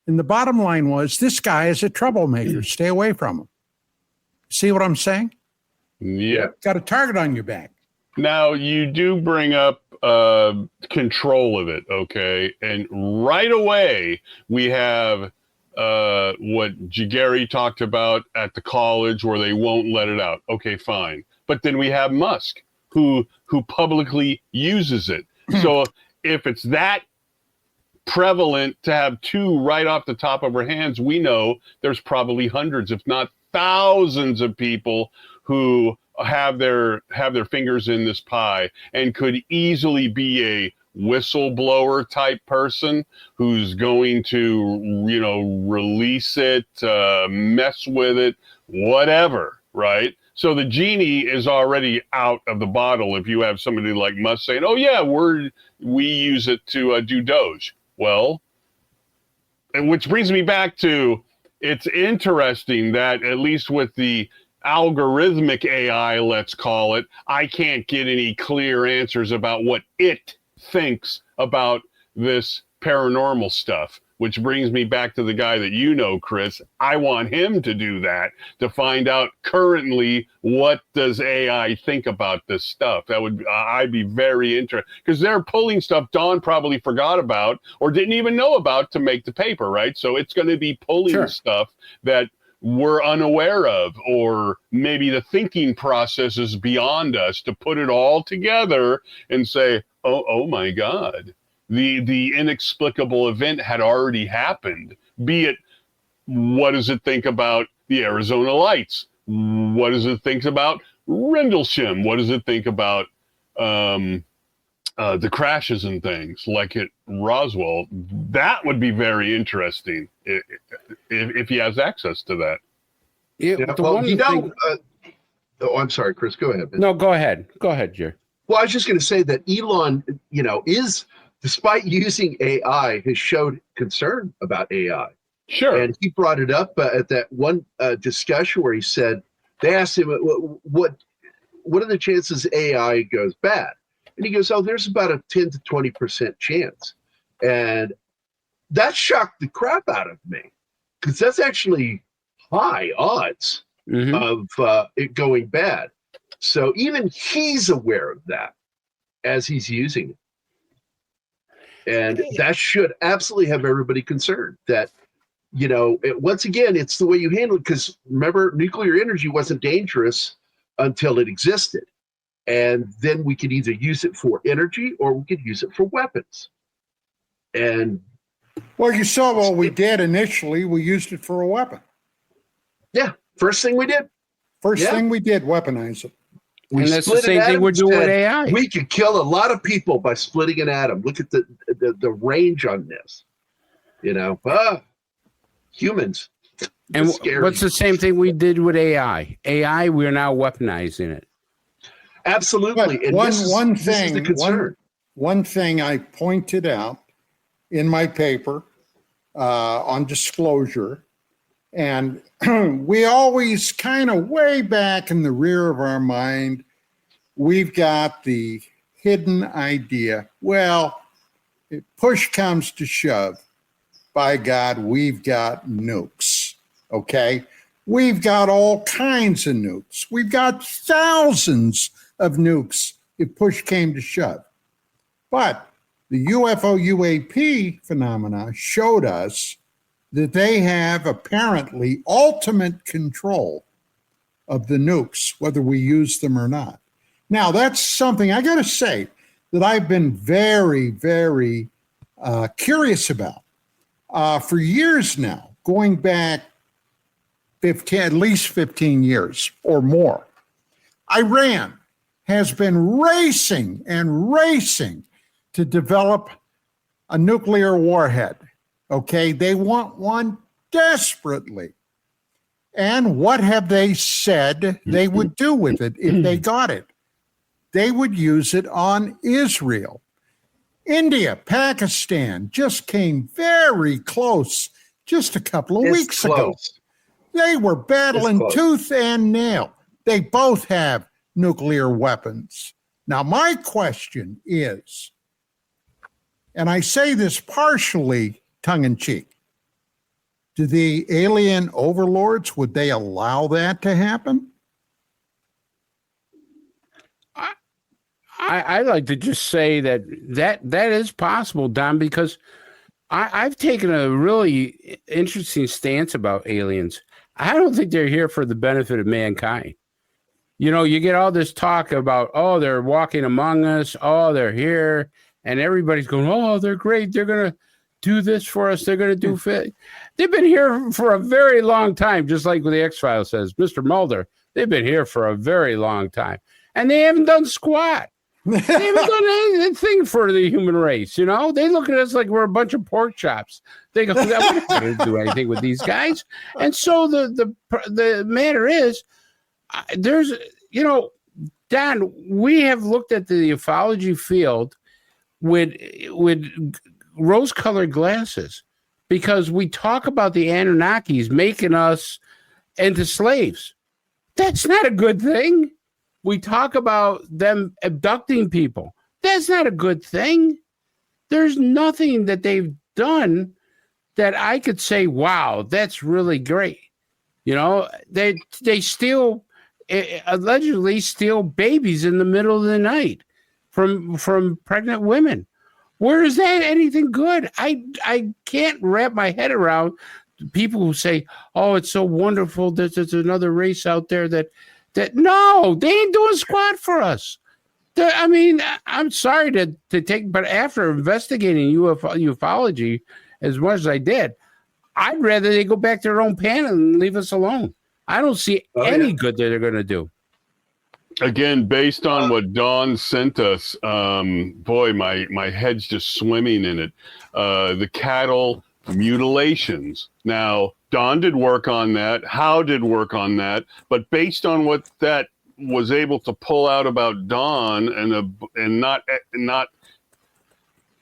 And the bottom line was, this guy is a troublemaker. Stay away from him. See what I'm saying? Yeah. Got a target on your back. Now, you do bring up control of it, okay? And right away, we have what Gerry talked about at the college where they won't let it out. Okay, fine. But then we have Musk, who publicly uses it. So if it's that prevalent to have two right off the top of our hands, we know there's probably hundreds, if not thousands of people who have their fingers in this pie and could easily be a whistleblower type person who's going to, release it, mess with it, whatever, right? So the genie is already out of the bottle if you have somebody like Musk saying, oh yeah, we use it to do Doge. Well, and which brings me back to, it's interesting that at least with the algorithmic AI, let's call it, I can't get any clear answers about what it thinks about this paranormal stuff, which brings me back to the guy that you know, Chris. I want him to do that, to find out currently what does AI think about this stuff. That would, I'd be very interested, because they're pulling stuff Don probably forgot about or didn't even know about to make the paper, right? So it's going to be pulling stuff that we're unaware of, or maybe the thinking process is beyond us to put it all together and say, oh my God, the inexplicable event had already happened. Be it, what does it think about the Arizona lights? What does it think about Rendlesham? What does it think about the crashes and things like at Roswell? That would be very interesting if he has access to that. I'm sorry, Chris, go ahead. No, go ahead. Go ahead, Jerry. Well, I was just going to say that Elon, is, despite using AI, has showed concern about AI. Sure. And he brought it up at that one discussion where he said, they asked him, what are the chances AI goes bad? And he goes, there's about a 10 to 20% chance. And that shocked the crap out of me, because that's actually high odds of it going bad. So even he's aware of that as he's using it. And that should absolutely have everybody concerned that, once again, it's the way you handle it. Because remember, nuclear energy wasn't dangerous until it existed. And then we could either use it for energy or we could use it for weapons. And well, you saw what we did initially. We used it for a weapon. Yeah, first thing we did. Thing we did, weaponize it. And that's the same thing we're doing with AI. We could kill a lot of people by splitting an atom. Look at the range on this. Humans. And what's the same thing we did with AI? AI, we're now weaponizing it. Absolutely. And one thing I pointed out in my paper on disclosure, and we always kind of way back in the rear of our mind, we've got the hidden idea. Well, if push comes to shove, by God, we've got nukes, okay? We've got all kinds of nukes. We've got thousands of nukes if push came to shove. But the UFO UAP phenomena showed us that they have apparently ultimate control of the nukes, whether we use them or not. Now, that's something I got to say that I've been very, very curious about for years now, going back at least 15 years or more. Iran has been racing and racing to develop a nuclear warhead. Okay, they want one desperately. And what have they said they would do with it if they got it? They would use it on Israel. India, Pakistan just came very close just a couple of weeks ago. They were battling tooth and nail. They both have nuclear weapons. Now, my question is, and I say this partially tongue-in-cheek, do the alien overlords, would they allow that to happen? I like to just say that is possible, Don, because I've taken a really interesting stance about aliens. I don't think they're here for the benefit of mankind. You get all this talk about, they're walking among us, they're here, and everybody's going, they're great, they're going to do this for us, they're going to do fit. They've been here for a very long time, just like what the X-Files says, Mr. Mulder, they've been here for a very long time, and they haven't done squat. They haven't done anything for the human race, They look at us like we're a bunch of pork chops. They go, we're not going to do anything with these guys. And so the matter is, there's, Don, we have looked at the ufology field with rose-colored glasses because we talk about the Anunnakis making us into slaves. That's not a good thing. We talk about them abducting people. That's not a good thing. There's nothing that they've done that I could say, wow, that's really great. They steal, allegedly steal babies in the middle of the night from pregnant women. Where is that anything good? I can't wrap my head around people who say, it's so wonderful that there's another race out there that no, they ain't doing squat for us. I'm sorry to take, but after investigating ufology as much as I did, I'd rather they go back to their own pan and leave us alone. I don't see any good that they're going to do. Again, based on what Dawn sent us, boy, my head's just swimming in it. The cattle mutilations. Now, Dawn did work on that. How did work on that? But based on what that was able to pull out about Dawn and not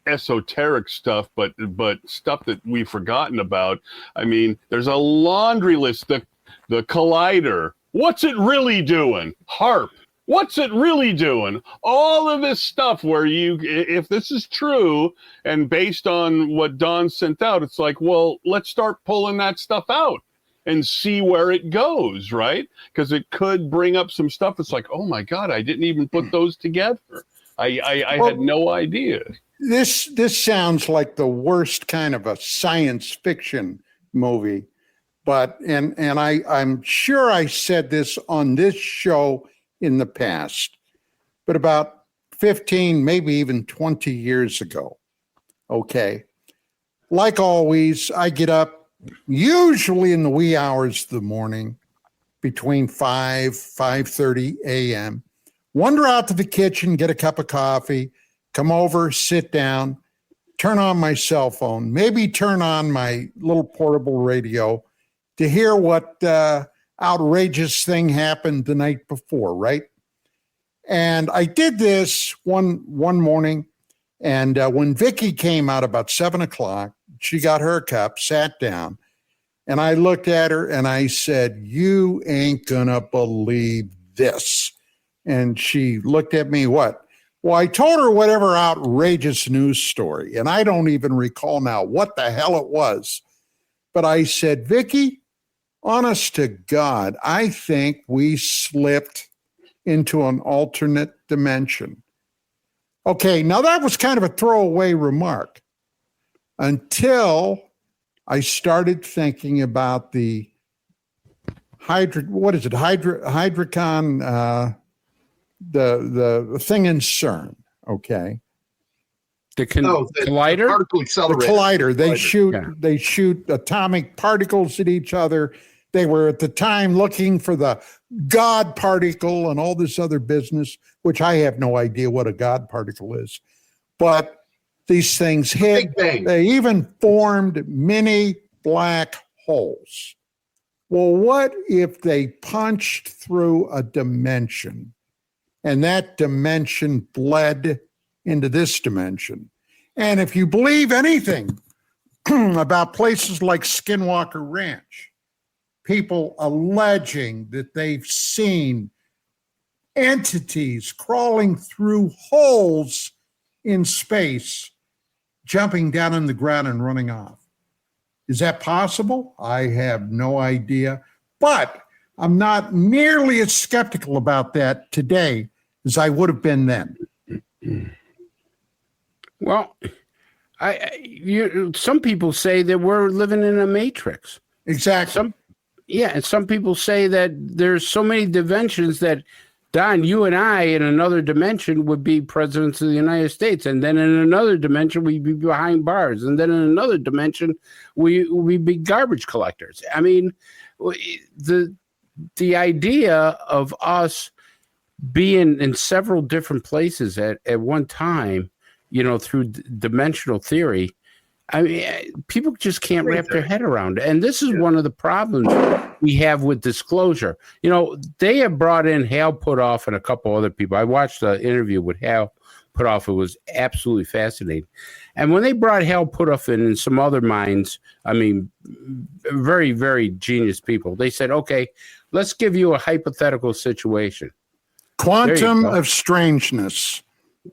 esoteric stuff, but stuff that we've forgotten about. I mean, there's a laundry list. The collider. What's it really doing? HARP. What's it really doing? All of this stuff where if this is true and based on what Dawn sent out, it's like, well, let's start pulling that stuff out and see where it goes, right? Because it could bring up some stuff. It's like, oh my God, I didn't even put those together. I had no idea. This sounds like the worst kind of a science fiction movie, but I'm sure I said this on this show in the past, but about 15, maybe even 20 years ago. Okay. Like always, I get up usually in the wee hours of the morning between 5:30 a.m., wander out to the kitchen, get a cup of coffee, come over, sit down, turn on my cell phone, maybe turn on my little portable radio to hear what outrageous thing happened the night before, right? And I did this one morning, and when Vicky came out about 7:00, she got her cup, sat down, and I looked at her and I said, "You ain't gonna believe this." And she looked at me, "What?" Well, I told her whatever outrageous news story, and I don't even recall now what the hell it was. But I said, "Vicky, honest to God, I think we slipped into an alternate dimension." Okay, now that was kind of a throwaway remark until I started thinking about the hydrocon, the thing in CERN, okay? The collider? The particle accelerator. The collider. They shoot atomic particles at each other. They were at the time looking for the God particle and all this other business, which I have no idea what a God particle is. But these things hit. They even formed mini black holes. Well, what if they punched through a dimension and that dimension bled into this dimension? And if you believe anything about places like Skinwalker Ranch, people alleging that they've seen entities crawling through holes in space, jumping down on the ground and running off. Is that possible? I have no idea. But I'm not nearly as skeptical about that today as I would have been then. Well, some people say that we're living in a matrix. Exactly. And some people say that there's so many dimensions that, Don, you and I in another dimension would be presidents of the United States. And then in another dimension, we'd be behind bars. And then in another dimension, we'd be garbage collectors. I mean, the idea of us being in several different places at one time, through dimensional theory, I mean, people just can't wrap their head around it. And this is one of the problems we have with disclosure. They have brought in Hal Puthoff and a couple other people. I watched the interview with Hal Puthoff. It was absolutely fascinating. And when they brought Hal Puthoff in and some other minds, I mean, very, very genius people, they said, okay, let's give you a hypothetical situation. Quantum of Strangeness.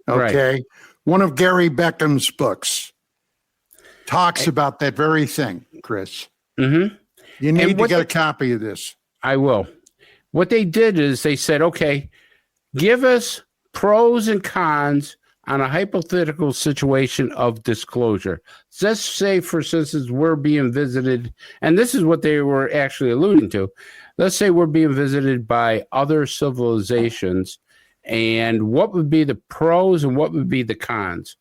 Okay. Right. One of Gary Beckham's books talks about that very thing, Chris. Mm-hmm. You need to get a copy of this. I will. What they did is they said, okay, give us pros and cons on a hypothetical situation of disclosure. Let's say, for instance, we're being visited, and this is what they were actually alluding to. Let's say we're being visited by other civilizations, and what would be the pros and what would be the cons?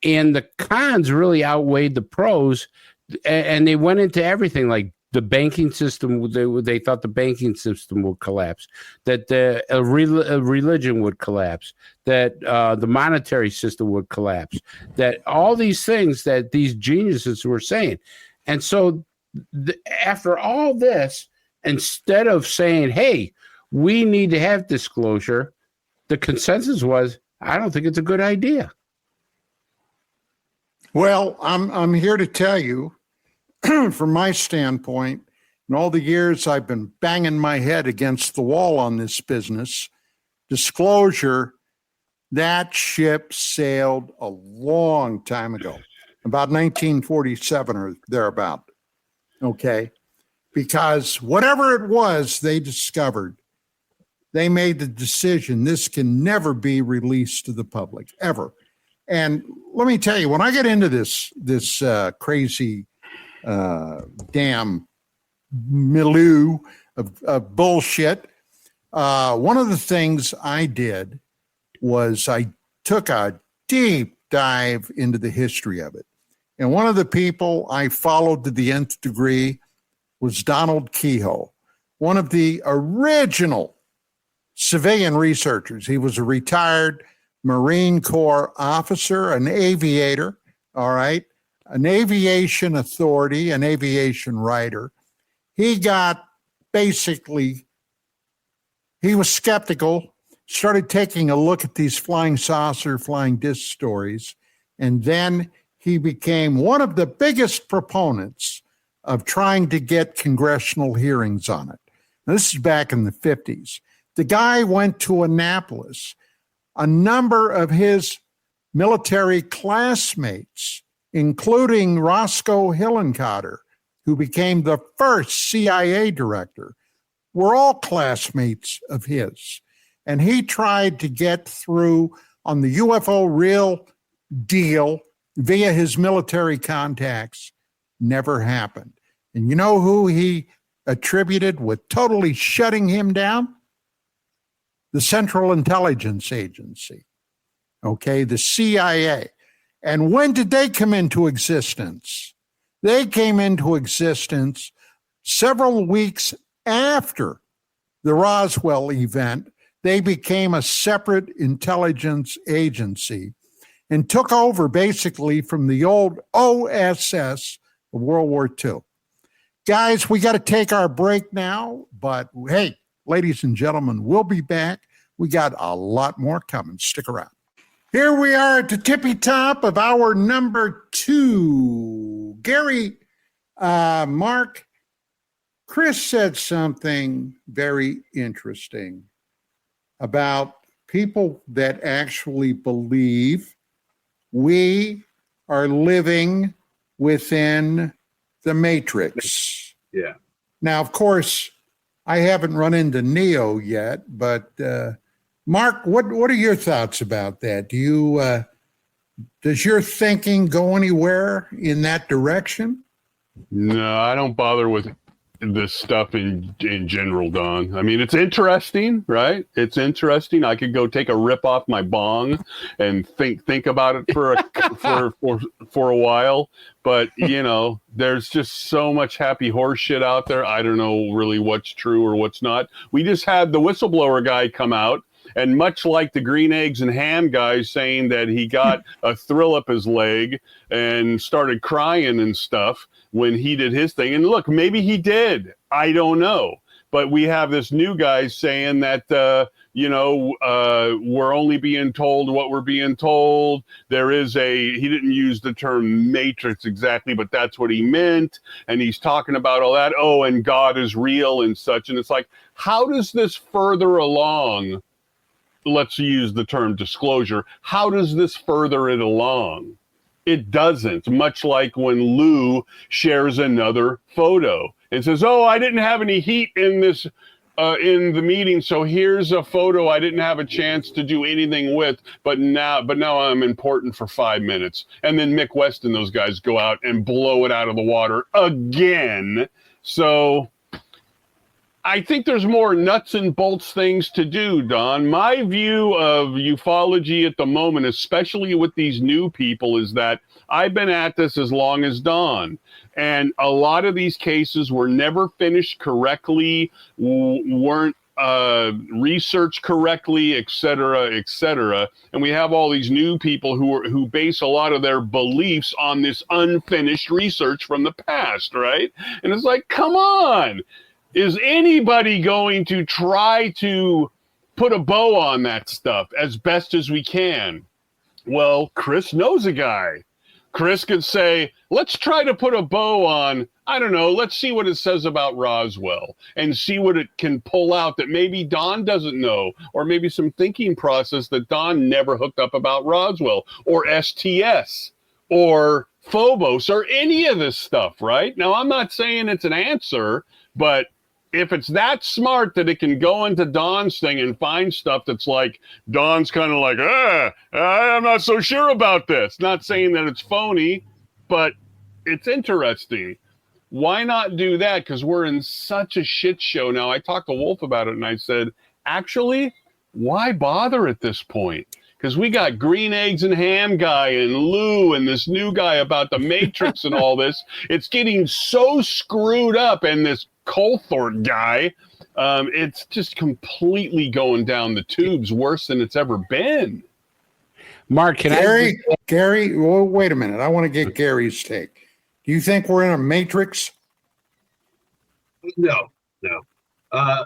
And the cons really outweighed the pros, and they went into everything like the banking system, they thought the banking system would collapse, that the religion would collapse, that the monetary system would collapse, that all these things that these geniuses were saying. And so after all this, instead of saying, hey, we need to have disclosure, the consensus was, I don't think it's a good idea. Well, I'm here to tell you, from my standpoint, in all the years I've been banging my head against the wall on this business, disclosure, that ship sailed a long time ago, about 1947 or thereabout. Okay? Because whatever it was they discovered, they made the decision this can never be released to the public, ever. And let me tell you, when I get into this crazy damn milieu of bullshit, one of the things I did was I took a deep dive into the history of it. And one of the people I followed to the nth degree was Donald Keyhoe, one of the original civilian researchers. He was a retired Marine Corps officer, an aviator, all right, an aviation authority, an aviation writer. He got basically, he was skeptical, started taking a look at these flying saucer, flying disc stories, and then he became one of the biggest proponents of trying to get congressional hearings on it. Now, this is back in the 50s. The guy went to Annapolis. A number of his military classmates, including Roscoe Hillenkotter, who became the first CIA director, were all classmates of his. And he tried to get through on the UFO real deal via his military contacts. Never happened. And you know who he attributed with totally shutting him down? The Central Intelligence Agency, okay, the CIA. And when did they come into existence? They came into existence several weeks after the Roswell event. They became a separate intelligence agency and took over basically from the old OSS of World War II. Guys, we got to take our break now, but hey, ladies and gentlemen, we'll be back. We got a lot more coming. Stick around. Here we are at the tippy top of hour number 2. Gerry, Mark, Chris said something very interesting about people that actually believe we are living within the Matrix. Yeah. Now, of course, I haven't run into Neo yet, but Mark, what are your thoughts about that? Do you does your thinking go anywhere in that direction? No, I don't bother with this stuff in general, Don. I mean, it's interesting, right? It's interesting. I could go take a rip off my bong and think about it for a while. But you know, there's just so much happy horse shit out there. I don't know really what's true or what's not. We just had the whistleblower guy come out. And much like the green eggs and ham guy saying that he got a thrill up his leg and started crying and stuff when he did his thing. And look, maybe he did. I don't know. But we have this new guy saying that, we're only being told what we're being told. He didn't use the term matrix exactly, but that's what he meant. And he's talking about all that. Oh, and God is real and such. And it's like, how does this further along? Let's use the term disclosure. How does this further it along? It doesn't, much like when Lou shares another photo and says, oh, I didn't have any heat in this, in the meeting. So here's a photo I didn't have a chance to do anything with, but now I'm important for 5 minutes. And then Mick West and those guys go out and blow it out of the water again. So I think there's more nuts and bolts things to do, Don. My view of ufology at the moment, especially with these new people, is that I've been at this as long as Don. And a lot of these cases were never finished correctly, weren't researched correctly, et cetera, et cetera. And we have all these new people who base a lot of their beliefs on this unfinished research from the past, right? And it's like, come on. Is anybody going to try to put a bow on that stuff as best as we can? Well, Chris knows a guy. Chris could say, let's try to put a bow on, I don't know, let's see what it says about Roswell and see what it can pull out that maybe Don doesn't know, or maybe some thinking process that Don never hooked up about Roswell or STS or Phobos or any of this stuff, right? Now, I'm not saying it's an answer, but if it's that smart that it can go into Don's thing and find stuff that's like, Don's kind of like, I'm not so sure about this. Not saying that it's phony, but it's interesting. Why not do that? Because we're in such a shit show now. I talked to Wolf about it and I said, actually, why bother at this point? Because we got Green Eggs and Ham guy and Lou and this new guy about the Matrix and all this. It's getting so screwed up, and this Colthorpe guy, it's just completely going down the tubes, worse than it's ever been. Mark, Gerry, well, wait a minute. I want to get Gary's take. Do you think we're in a Matrix? No.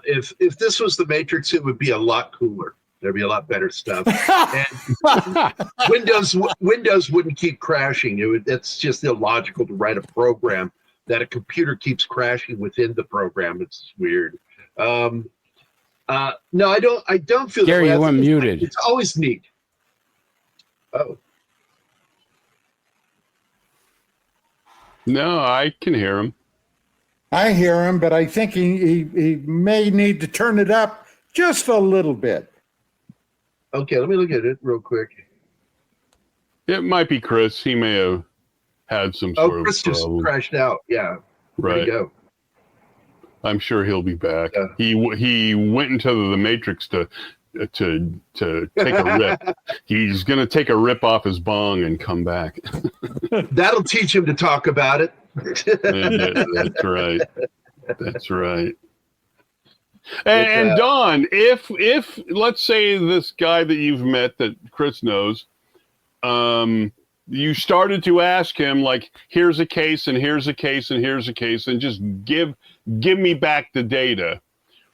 If this was the Matrix, it would be a lot cooler. There'd be a lot better stuff. And Windows wouldn't keep crashing. It's just illogical to write a program that a computer keeps crashing within the program. It's weird. No, I don't feel. Gerry, you went muted. It's always neat. Oh. No, I can hear him. I hear him, but I think he may need to turn it up just a little bit. Okay, let me look at it real quick. It might be Chris. He may have had some sort Chris of problem. Just crashed out. Yeah. Right. Go. I'm sure he'll be back. Yeah. He went into the Matrix to take a rip. He's going to take a rip off his bong and come back. That'll teach him to talk about it. That's right. That's right. And Don, if let's say this guy that you've met that Chris knows, you started to ask him like, here's a case and here's a case and here's a case, and just give me back the data.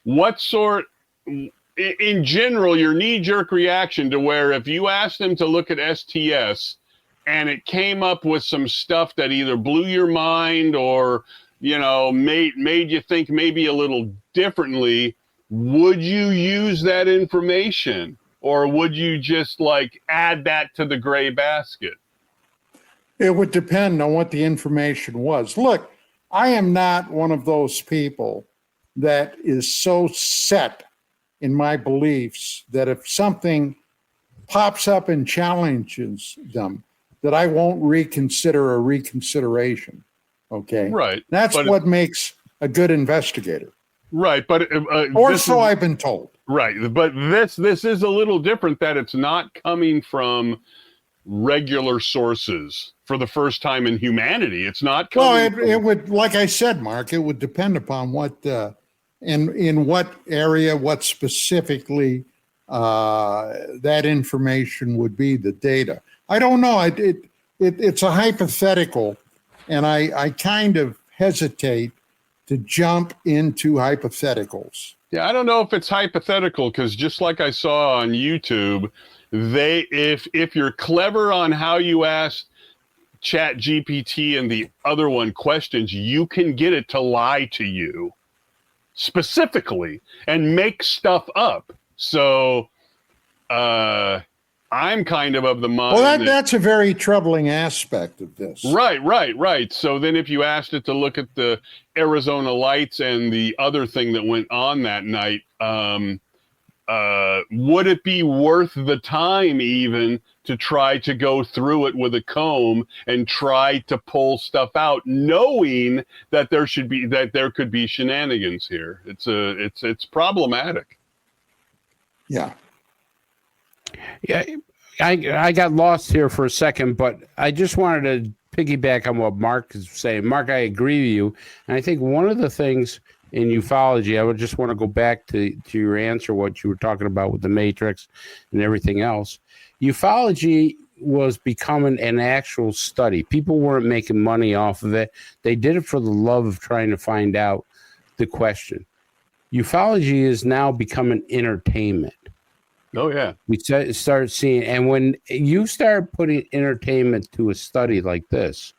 What sort, in general, your knee-jerk reaction to where if you asked him to look at STS and it came up with some stuff that either blew your mind or, you know, made you think maybe a little differently, would you use that information, or would you just like add that to the gray basket? It would depend on what the information was. Look, I am not one of those people that is so set in my beliefs that if something pops up and challenges them, that I won't reconsider a reconsideration. Okay. Right. That's what makes a good investigator. Right. But or so I've been told. Right. But this is a little different, that it's not coming from regular sources for the first time in humanity. It's not coming. Well, it would, like I said, Mark, it would depend upon what, in what area, what specifically that information would be, the data. I don't know. It's a hypothetical, and I kind of hesitate to jump into hypotheticals. Yeah, I don't know if it's hypothetical, because just like I saw on YouTube, if you're clever on how you ask Chat GPT and the other one questions, you can get it to lie to you specifically and make stuff up. So I'm kind of the mind. Well, that's a very troubling aspect of this. Right. So then if you asked it to look at the Arizona lights and the other thing that went on that night, would it be worth the time even to try to go through it with a comb and try to pull stuff out, knowing that there could be shenanigans here? It's problematic. Yeah. Yeah, I got lost here for a second, but I just wanted to piggyback on what Mark is saying. Mark, I agree with you. And I think one of the things in ufology, I would just want to go back to your answer, what you were talking about with the Matrix and everything else. Ufology was becoming an actual study. People weren't making money off of it. They did it for the love of trying to find out the question. Ufology is now becoming entertainment. Oh, yeah. We start seeing, and when you start putting entertainment to a study like this,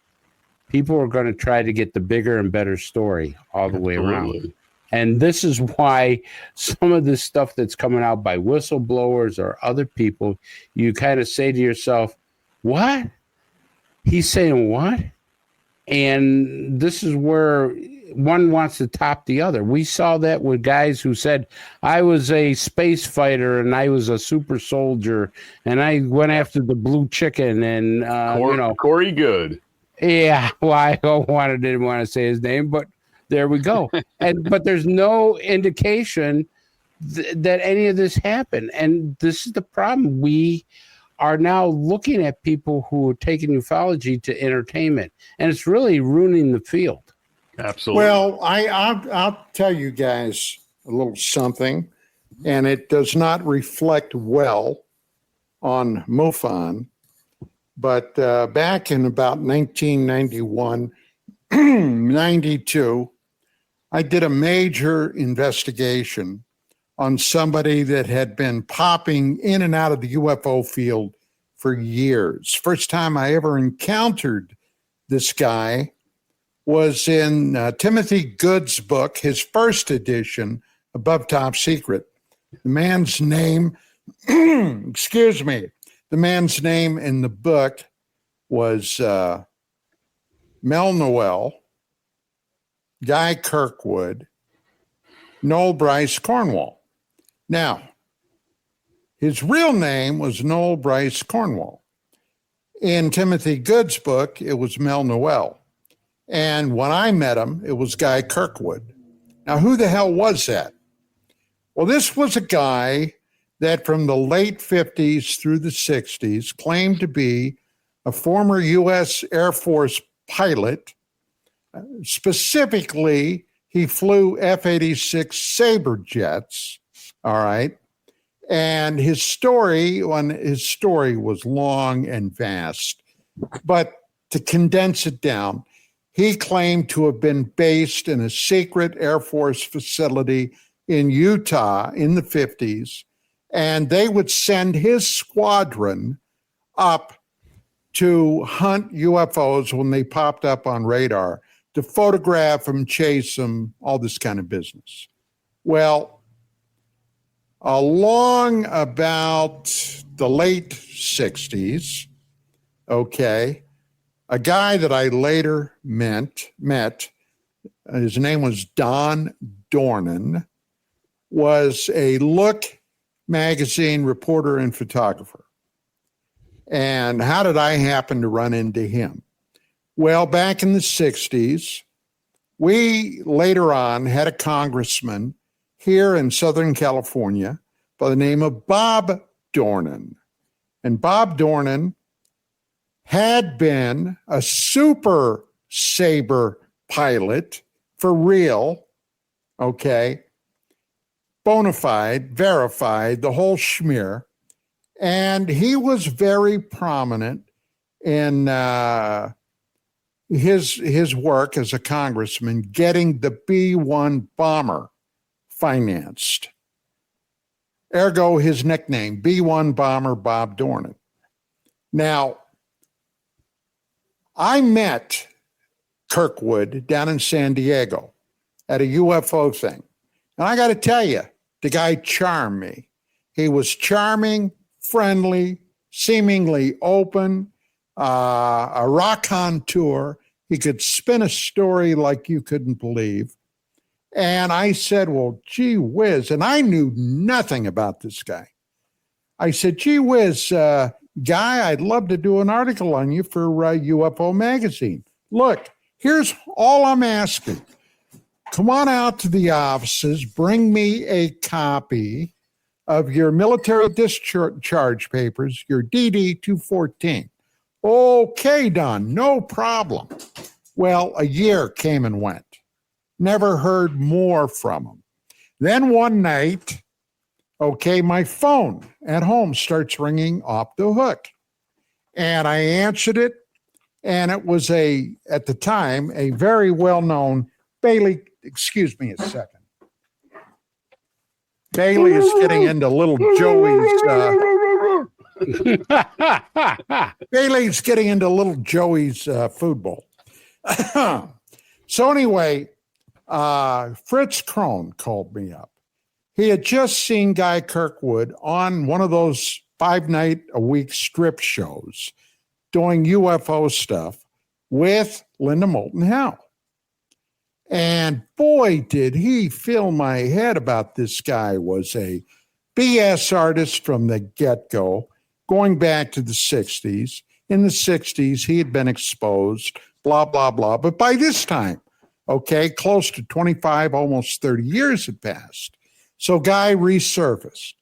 people are going to try to get the bigger and better story all the way around. And this is why some of this stuff that's coming out by whistleblowers or other people, you kind of say to yourself, what? He's saying what? And this is where one wants to top the other. We saw that with guys who said, I was a space fighter and I was a super soldier and I went after the blue chicken and, Corey Good. Yeah, well, I didn't want to say his name, but there we go. But there's no indication that any of this happened. And this is the problem. We are now looking at people who are taking ufology to entertainment, and it's really ruining the field. Absolutely. Well, I'll tell you guys a little something, and it does not reflect well on MUFON. But back in about 1991, 92, I did a major investigation on somebody that had been popping in and out of the UFO field for years. First time I ever encountered this guy was in Timothy Good's book, his first edition, Above Top Secret. The man's name, the man's name in the book was Mel Noel, Guy Kirkwood, Noel Bryce Cornwall. Now, his real name was Noel Bryce Cornwall. In Timothy Good's book, it was Mel Noel. And when I met him, it was Guy Kirkwood. Now, who the hell was that? Well, this was a guy that from the late 50s through the 60s claimed to be a former U.S. Air Force pilot. Specifically, he flew F-86 Sabre jets, all right? And his story was long and vast. But to condense it down, he claimed to have been based in a secret Air Force facility in Utah in the 50s, and they would send his squadron up to hunt UFOs when they popped up on radar, to photograph them, chase them, all this kind of business. Well, along about the late 60s, okay, a guy that I later met, his name was Don Dornan, was a Look magazine reporter and photographer. And how did I happen to run into him? Well, back in the 60s, we later on had a congressman here in Southern California by the name of Bob Dornan. And Bob Dornan had been a Super Sabre pilot for real, okay, bona fide, verified, the whole schmear. And he was very prominent in his work as a congressman, getting the B-1 bomber financed. Ergo, his nickname, B-1 bomber Bob Dornan. Now, I met Kirkwood down in San Diego at a UFO thing. And I got to tell you, the guy charmed me. He was charming, friendly, seemingly open, a raconteur. He could spin a story like you couldn't believe. And I said, well, gee whiz. And I knew nothing about this guy. I said, gee whiz, Guy, I'd love to do an article on you for UFO Magazine. Look, here's all I'm asking. Come on out to the offices, bring me a copy of your military discharge papers, your DD-214. Okay, Don, no problem. Well, a year came and went. Never heard more from him. Then one night, okay, my phone at home starts ringing off the hook. And I answered it, and it was at the time, a very well-known Bailey, excuse me a second. Bailey is getting into little Joey's, Bailey's getting into little Joey's food bowl. So anyway, Fritz Krohn called me up. He had just seen Guy Kirkwood on one of those 5-night-a-week strip shows doing UFO stuff with Linda Moulton Howe. And boy, did he fill my head about this guy was a BS artist from the get-go, going back to the 60s. In the 60s, he had been exposed, blah, blah, blah. But by this time, okay, close to 25, almost 30 years had passed. So Guy resurfaced.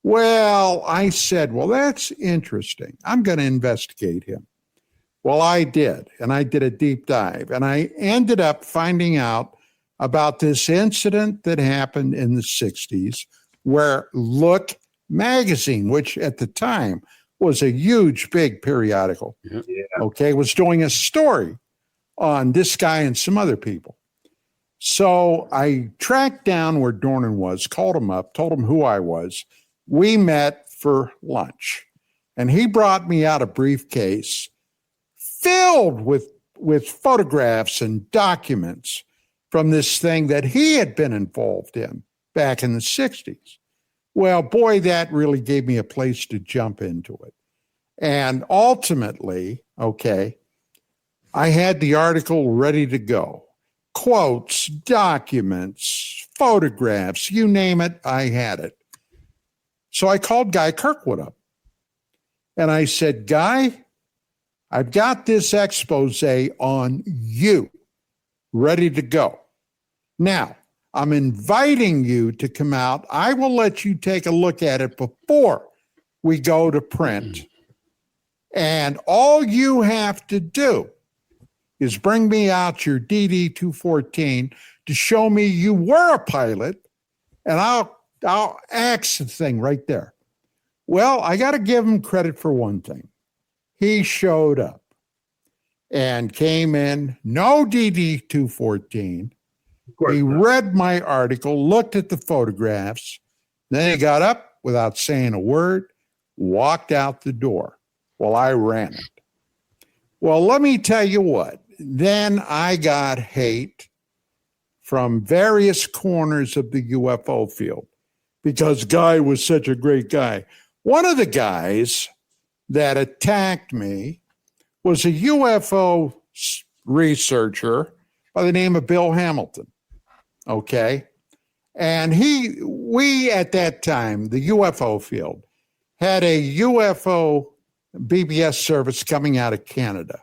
Well, I said, well, that's interesting. I'm going to investigate him. Well, I did, and I did a deep dive, and I ended up finding out about this incident that happened in the 60s where Look magazine, which at the time was a huge, big periodical, okay, was doing a story on this guy and some other people. So I tracked down where Dornan was, called him up, told him who I was. We met for lunch, and he brought me out a briefcase filled with photographs and documents from this thing that he had been involved in back in the 60s. Well, boy, that really gave me a place to jump into it. And ultimately, okay, I had the article ready to go. Quotes, documents, photographs, you name it, I had it. So I called Guy Kirkwood up. And I said, Guy, I've got this expose on you ready to go. Now, I'm inviting you to come out. I will let you take a look at it before we go to print. And all you have to do is bring me out your DD-214 to show me you were a pilot, and I'll axe the thing right there. Well, I got to give him credit for one thing. He showed up and came in, no DD-214. He read my article, looked at the photographs, then he got up without saying a word, walked out the door. Well, I ran it. Well, let me tell you what. Then I got hate from various corners of the UFO field because Guy was such a great guy. One of the guys that attacked me was a UFO researcher by the name of Bill Hamilton. Okay. And we at that time, the UFO field, had a UFO BBS service coming out of Canada.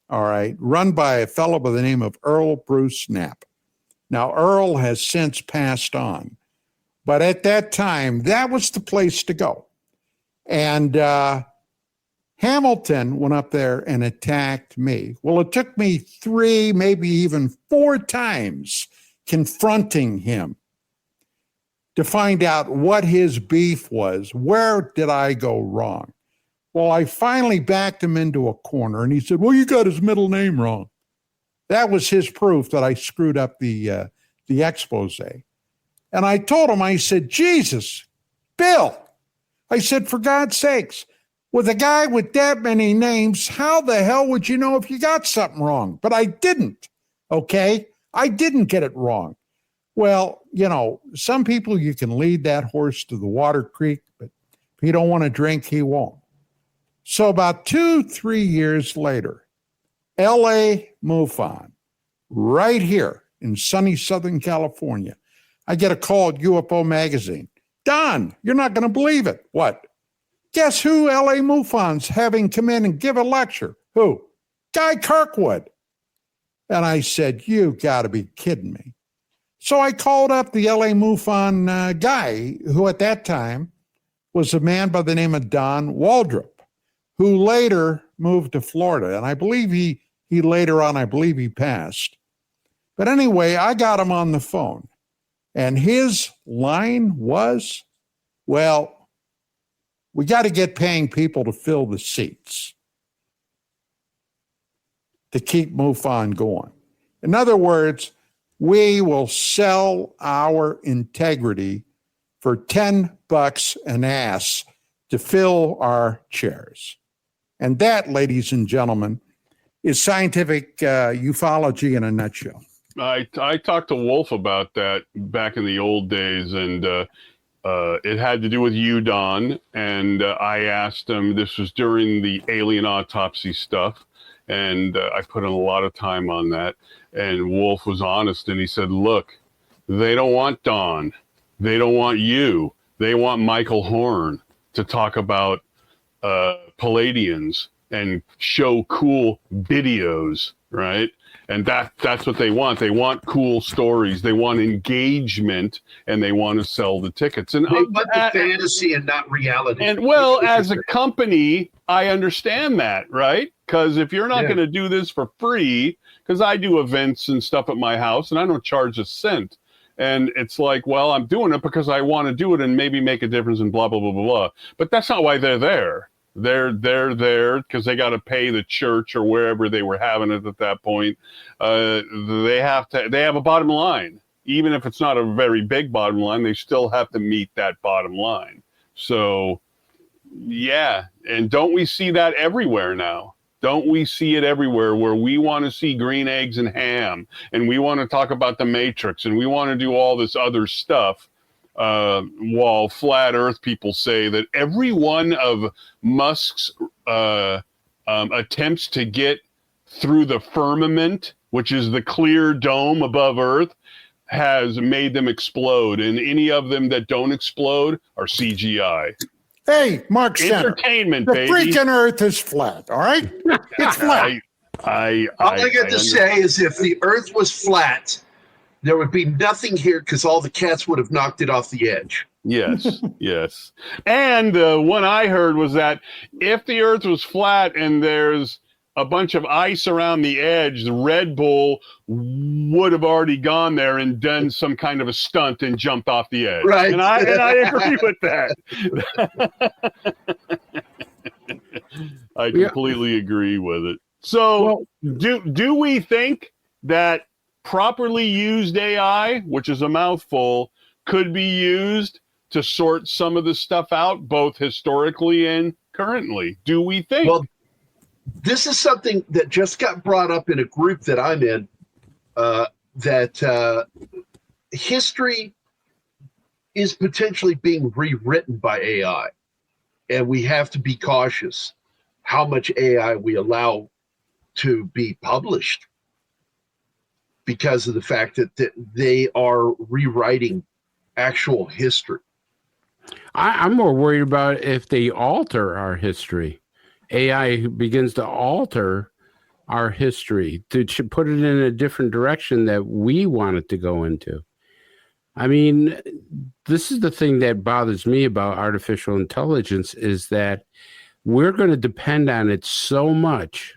All right. Run by a fellow by the name of Earl Bruce Knapp. Now, Earl has since passed on. But at that time, that was the place to go. And Hamilton went up there and attacked me. Well, it took me 3, maybe even 4 times confronting him to find out what his beef was. Where did I go wrong? Well, I finally backed him into a corner, and he said, well, you got his middle name wrong. That was his proof that I screwed up the expose. And I told him, I said, Jesus, Bill, I said, for God's sakes, with a guy with that many names, how the hell would you know if you got something wrong? But I didn't, okay? I didn't get it wrong. Well, you know, some people you can lead that horse to the water creek, but if he don't want to drink, he won't. So about 2-3 years later, L.A. MUFON, right here in sunny Southern California. I get a call at UFO Magazine. Don, you're not going to believe it. What? Guess who L.A. MUFON's having come in and give a lecture? Who? Guy Kirkwood. And I said, you got to be kidding me. So I called up the L.A. MUFON guy, who at that time was a man by the name of Don Waldrop, who later moved to Florida. And I believe he later on, I believe he passed. But anyway, I got him on the phone. And his line was, well, we got to get paying people to fill the seats to keep MUFON going. In other words, we will sell our integrity for $10 an ass to fill our chairs. And that, ladies and gentlemen, is scientific ufology in a nutshell. I talked to Wolf about that back in the old days, and it had to do with you, Don. And I asked him, this was during the alien autopsy stuff, and I put in a lot of time on that. And Wolf was honest, and he said, look, they don't want Don. They don't want you. They want Michael Horn to talk about Palladians and show cool videos, right? And that's what they want. They want cool stories. They want engagement, and they want to sell the tickets. And they want the fantasy and not reality. And well, as a company, I understand that, right? Because if you're not going to do this for free, because I do events and stuff at my house, and I don't charge a cent. And it's like, well, I'm doing it because I want to do it and maybe make a difference and blah, blah, blah, blah, blah. But that's not why they're there. They're there because they got to pay the church or wherever they were having it at that point. They have a bottom line. Even if it's not a very big bottom line, they still have to meet that bottom line. So, yeah. And don't we see that everywhere now? Don't we see it everywhere where we want to see green eggs and ham, and we want to talk about the Matrix, and we want to do all this other stuff? While flat earth people say that every one of Musk's attempts to get through the firmament, which is the clear dome above earth, has made them explode. And any of them that don't explode are CGI. Hey, Mark Center. Entertainment, the baby. freaking earth is flat, all right? It's flat. All I got to say is if the earth was flat, there would be nothing here because all the cats would have knocked it off the edge. Yes, yes. And one I heard was that if the earth was flat and there's a bunch of ice around the edge, the Red Bull would have already gone there and done some kind of a stunt and jumped off the edge. Right. And I agree with that. I completely agree with it. So do we think that properly used AI, which is a mouthful, could be used to sort some of the stuff out, both historically and currently? Do we think? Well, this is something that just got brought up in a group that I'm in, that history is potentially being rewritten by AI. And we have to be cautious how much AI we allow to be published, because of the fact that they are rewriting actual history. I'm more worried about if they alter our history. AI begins to alter our history, to put it in a different direction that we want it to go into. I mean, this is the thing that bothers me about artificial intelligence, is that we're going to depend on it so much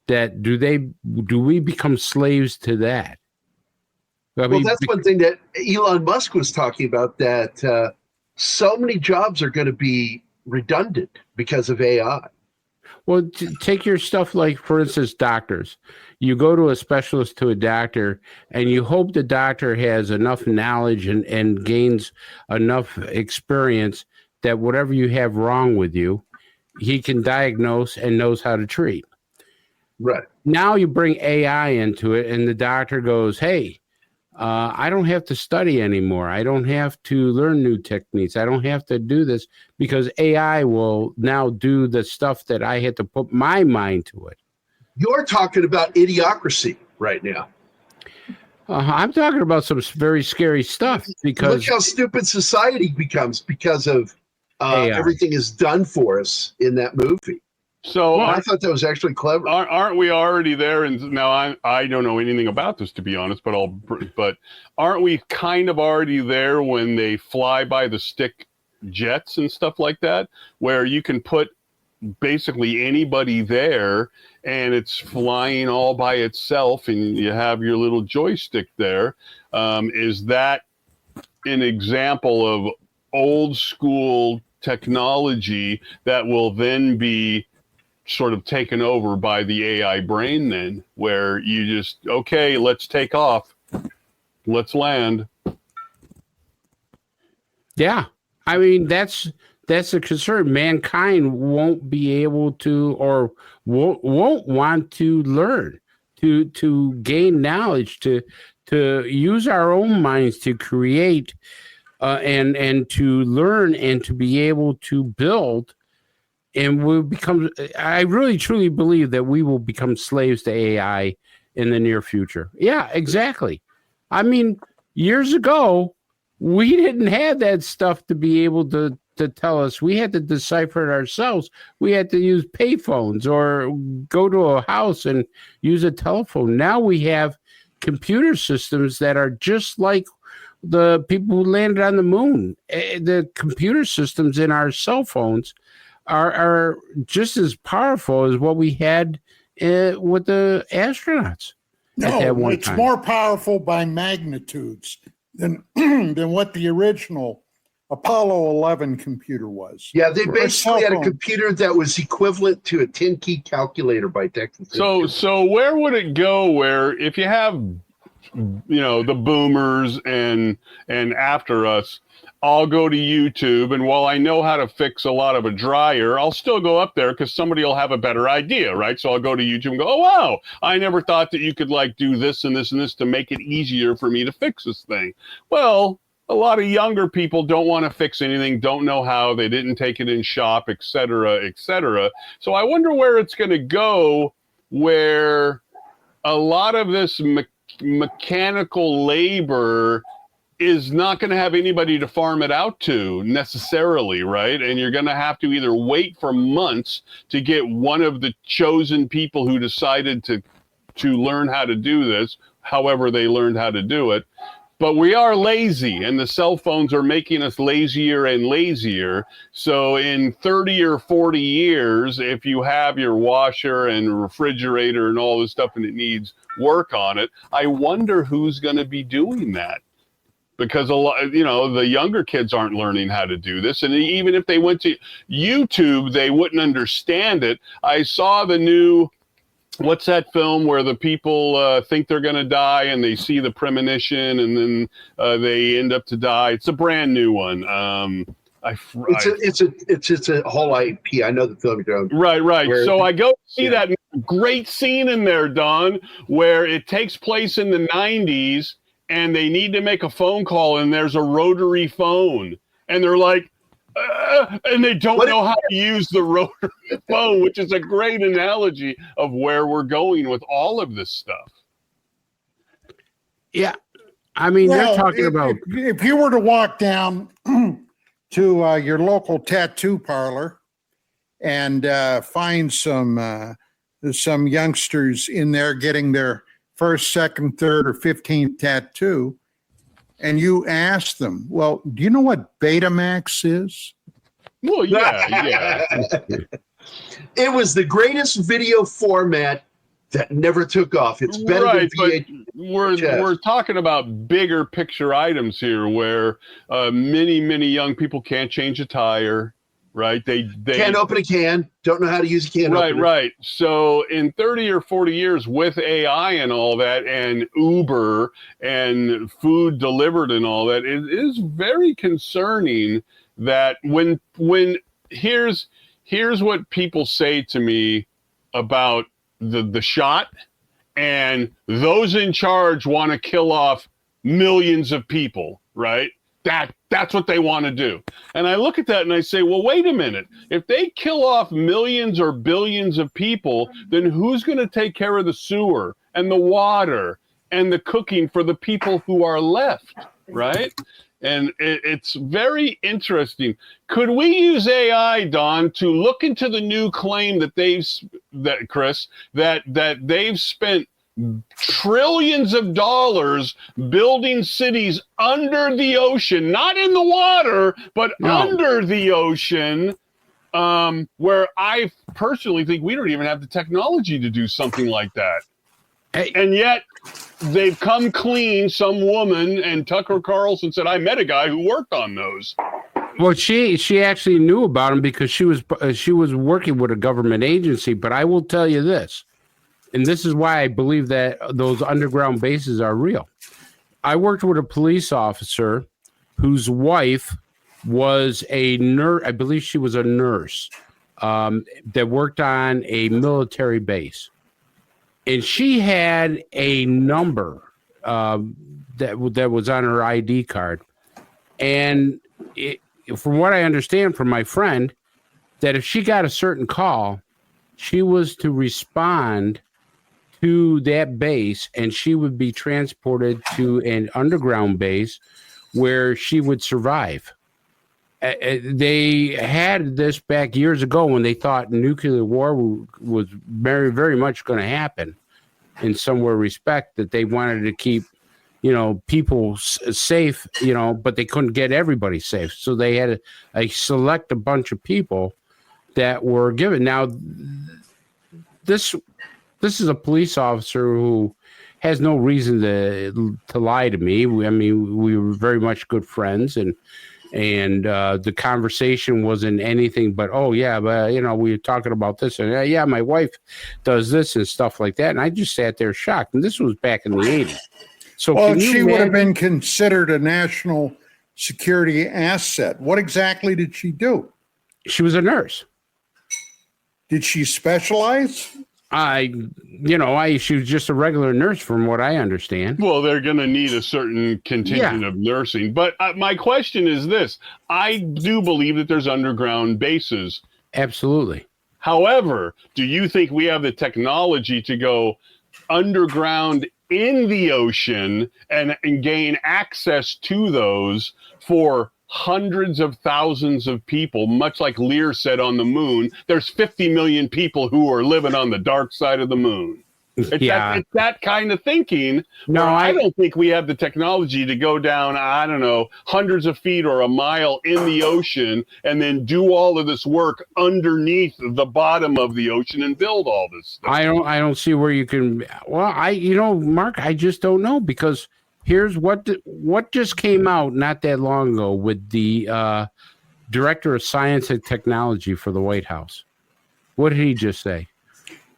that do we become slaves to that? Well, that's one thing that Elon Musk was talking about, that so many jobs are going to be redundant because of AI. Well, take your stuff like, for instance, doctors. You go to a specialist, to a doctor, and you hope the doctor has enough knowledge and gains enough experience that whatever you have wrong with you, he can diagnose and knows how to treat. Right. Now you bring AI into it, and the doctor goes, hey, I don't have to study anymore. I don't have to learn new techniques. I don't have to do this, because AI will now do the stuff that I had to put my mind to it. You're talking about idiocracy right now. I'm talking about some very scary stuff because look how stupid society becomes because of everything is done for us in that movie. So I thought that was actually clever. Aren't we already there? And now I don't know anything about this, to be honest, but aren't we kind of already there when they fly by the stick jets and stuff like that, where you can put basically anybody there and it's flying all by itself and you have your little joystick there? Is that an example of old school technology that will then be sort of taken over by the AI brain then, where you just, okay, let's take off, let's land? Yeah. I mean, that's a concern. Mankind won't be able to, or won't want to learn, to gain knowledge, to use our own minds to create and to learn and to be able to build. And we'll become, I really truly believe that we will become slaves to AI in the near future. Yeah, exactly. I mean, years ago, we didn't have that stuff to be able to tell us. We had to decipher it ourselves. We had to use payphones or go to a house and use a telephone. Now we have computer systems that are just like the people who landed on the moon. The computer systems in our cell phones are just as powerful as what we had with the astronauts. No, it's more powerful by magnitudes than what the original Apollo 11 computer was. Yeah, they basically had a computer that was equivalent to a 10-key calculator by Texas. So where would it go? Where if you have, the boomers and after us, I'll go to YouTube, and while I know how to fix a lot of a dryer, I'll still go up there because somebody will have a better idea, right? So I'll go to YouTube and go, oh, wow, I never thought that you could do this and this and this to make it easier for me to fix this thing. Well, a lot of younger people don't want to fix anything, don't know how, they didn't take it in shop, et cetera, et cetera. So I wonder where it's going to go, where a lot of this mechanical labor is not going to have anybody to farm it out to necessarily, right? And you're going to have to either wait for months to get one of the chosen people who decided to learn how to do this, however they learned how to do it. But we are lazy, and the cell phones are making us lazier and lazier. So in 30 or 40 years, if you have your washer and refrigerator and all this stuff and it needs work on it, I wonder who's going to be doing that. Because a lot, the younger kids aren't learning how to do this. And even if they went to YouTube, they wouldn't understand it. I saw the new, what's that film where the people think they're going to die and they see the premonition and then they end up to die? It's a brand new one. It's a whole IP. I know the film you're doing. Right. So I go see that great scene in there, Don, where it takes place in the 90s. And they need to make a phone call, and there's a rotary phone. And they're like, and they don't know how to use the rotary phone, which is a great analogy of where we're going with all of this stuff. Yeah. I mean, they're talking about... If you were to walk down to your local tattoo parlor and find some youngsters in there getting their first, second, third, or 15th tattoo, and you ask them, well, do you know what Betamax is? Well, yeah. It was the greatest video format that never took off. It's better than VHS. We're talking about bigger picture items here where many young people can't change a tire. Right, they can't open a can, don't know how to use a can. Right. So in 30 or 40 years with AI and all that, and Uber and food delivered and all that, it is very concerning that when here's what people say to me about the shot, and those in charge want to kill off millions of people, right? That's what they want to do. And I look at that and I say, well, wait a minute. If they kill off millions or billions of people, then who's going to take care of the sewer and the water and the cooking for the people who are left, right? And it's very interesting. Could we use AI, Don, to look into the new claim that they've spent trillions of dollars building cities under the ocean, not in the water, but under the ocean, where I personally think we don't even have the technology to do something like that. And yet they've come clean, some woman, and Tucker Carlson said, I met a guy who worked on those. Well, she actually knew about them because she was working with a government agency. But I will tell you this, and this is why I believe that those underground bases are real. I worked with a police officer whose wife was a nurse. I believe she was a nurse that worked on a military base. And she had a number that was on her ID card. And from what I understand from my friend, that if she got a certain call, she was to respond to that base, and she would be transported to an underground base where she would survive. They had this back years ago when they thought nuclear war was very, very much going to happen in some respect, that they wanted to keep, people safe, but they couldn't get everybody safe. So they had a select a bunch of people that were given. Now, this is a police officer who has no reason to lie to me. We were very much good friends, and the conversation wasn't anything but, we were talking about this, and my wife does this and stuff like that. And I just sat there shocked. And this was back in the 80s. So she would have been considered a national security asset. What exactly did she do? She was a nurse. Did she specialize? She was just a regular nurse from what I understand. Well, they're going to need a certain contingent of nursing. But my question is this. I do believe that there's underground bases. Absolutely. However, do you think we have the technology to go underground in the ocean and gain access to those for hundreds of thousands of people, much like Lear said on the moon? There's 50 million people who are living on the dark side of the moon. It's that kind of thinking. No, I don't think we have the technology to go down, hundreds of feet or a mile in the ocean and then do all of this work underneath the bottom of the ocean and build all this stuff. I don't see where you can. Well, Mark, I just don't know, because here's what just came out not that long ago with the director of science and technology for the White House. What did he just say?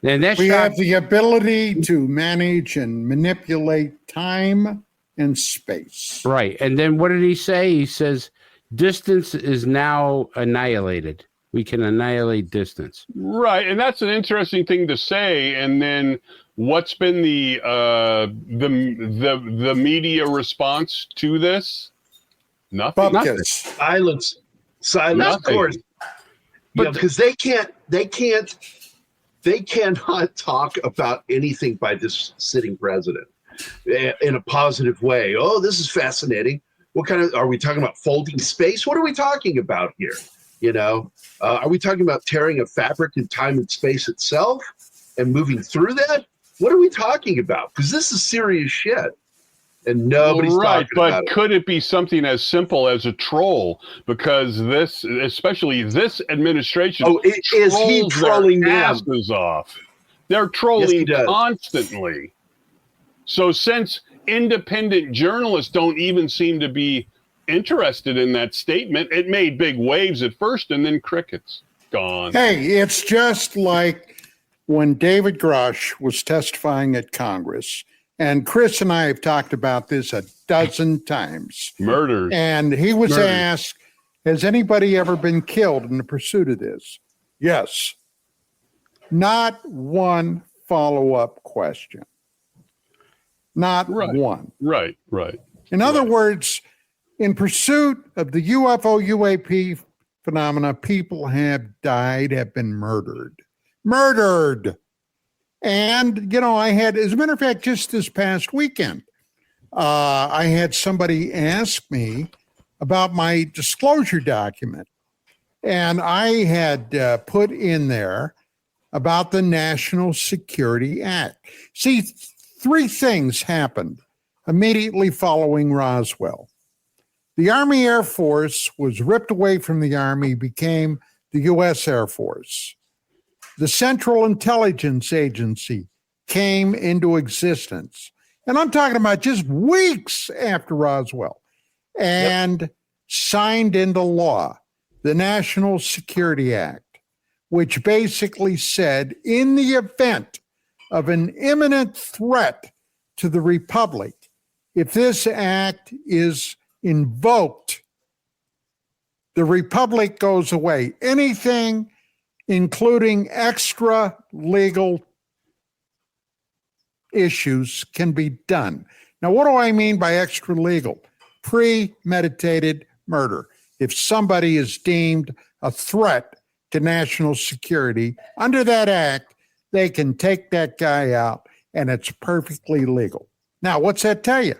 And we have the ability to manage and manipulate time and space. Right. And then what did he say? He says distance is now annihilated. We can annihilate distance. Right. And that's an interesting thing to say. And then what's been the media response to this? Nothing. Silence. Nothing. Of course. Because they cannot talk about anything by this sitting president in a positive way. Oh, this is fascinating. What kind of, are we talking about folding space? What are we talking about here? Are we talking about tearing a fabric in time and space itself and moving through that? What are we talking about? Because this is serious shit. And nobody's talking about it. Could it be something as simple as a troll? Because especially this administration, is he trolling them? Asses off. They're trolling constantly. So since independent journalists don't even seem to be interested in that statement, it made big waves at first, and then crickets. Gone. Hey, it's just like when David Grush was testifying at Congress. And Chris and I have talked about this a dozen times. Murders. And he was asked, has anybody ever been killed in the pursuit of this? Yes. Not one follow-up question. Not one. Right. In other words, in pursuit of the UFO UAP phenomena, people have died, have been murdered. And, you know, I had, as a matter of fact, just this past weekend, I had somebody ask me about my disclosure document. And I had put in there about the National Security Act. See, three things happened immediately following Roswell. The Army Air Force was ripped away from the Army, became the U.S. Air Force. The Central Intelligence Agency came into existence. And I'm talking about just weeks after Roswell, and signed into law the National Security Act, which basically said in the event of an imminent threat to the Republic, if this act is invoked, the Republic goes away. Anything, including extra legal issues, can be done. Now, what do I mean by extra legal? Premeditated murder. If somebody is deemed a threat to national security under that act, they can take that guy out, and it's perfectly legal. Now, what's that tell you?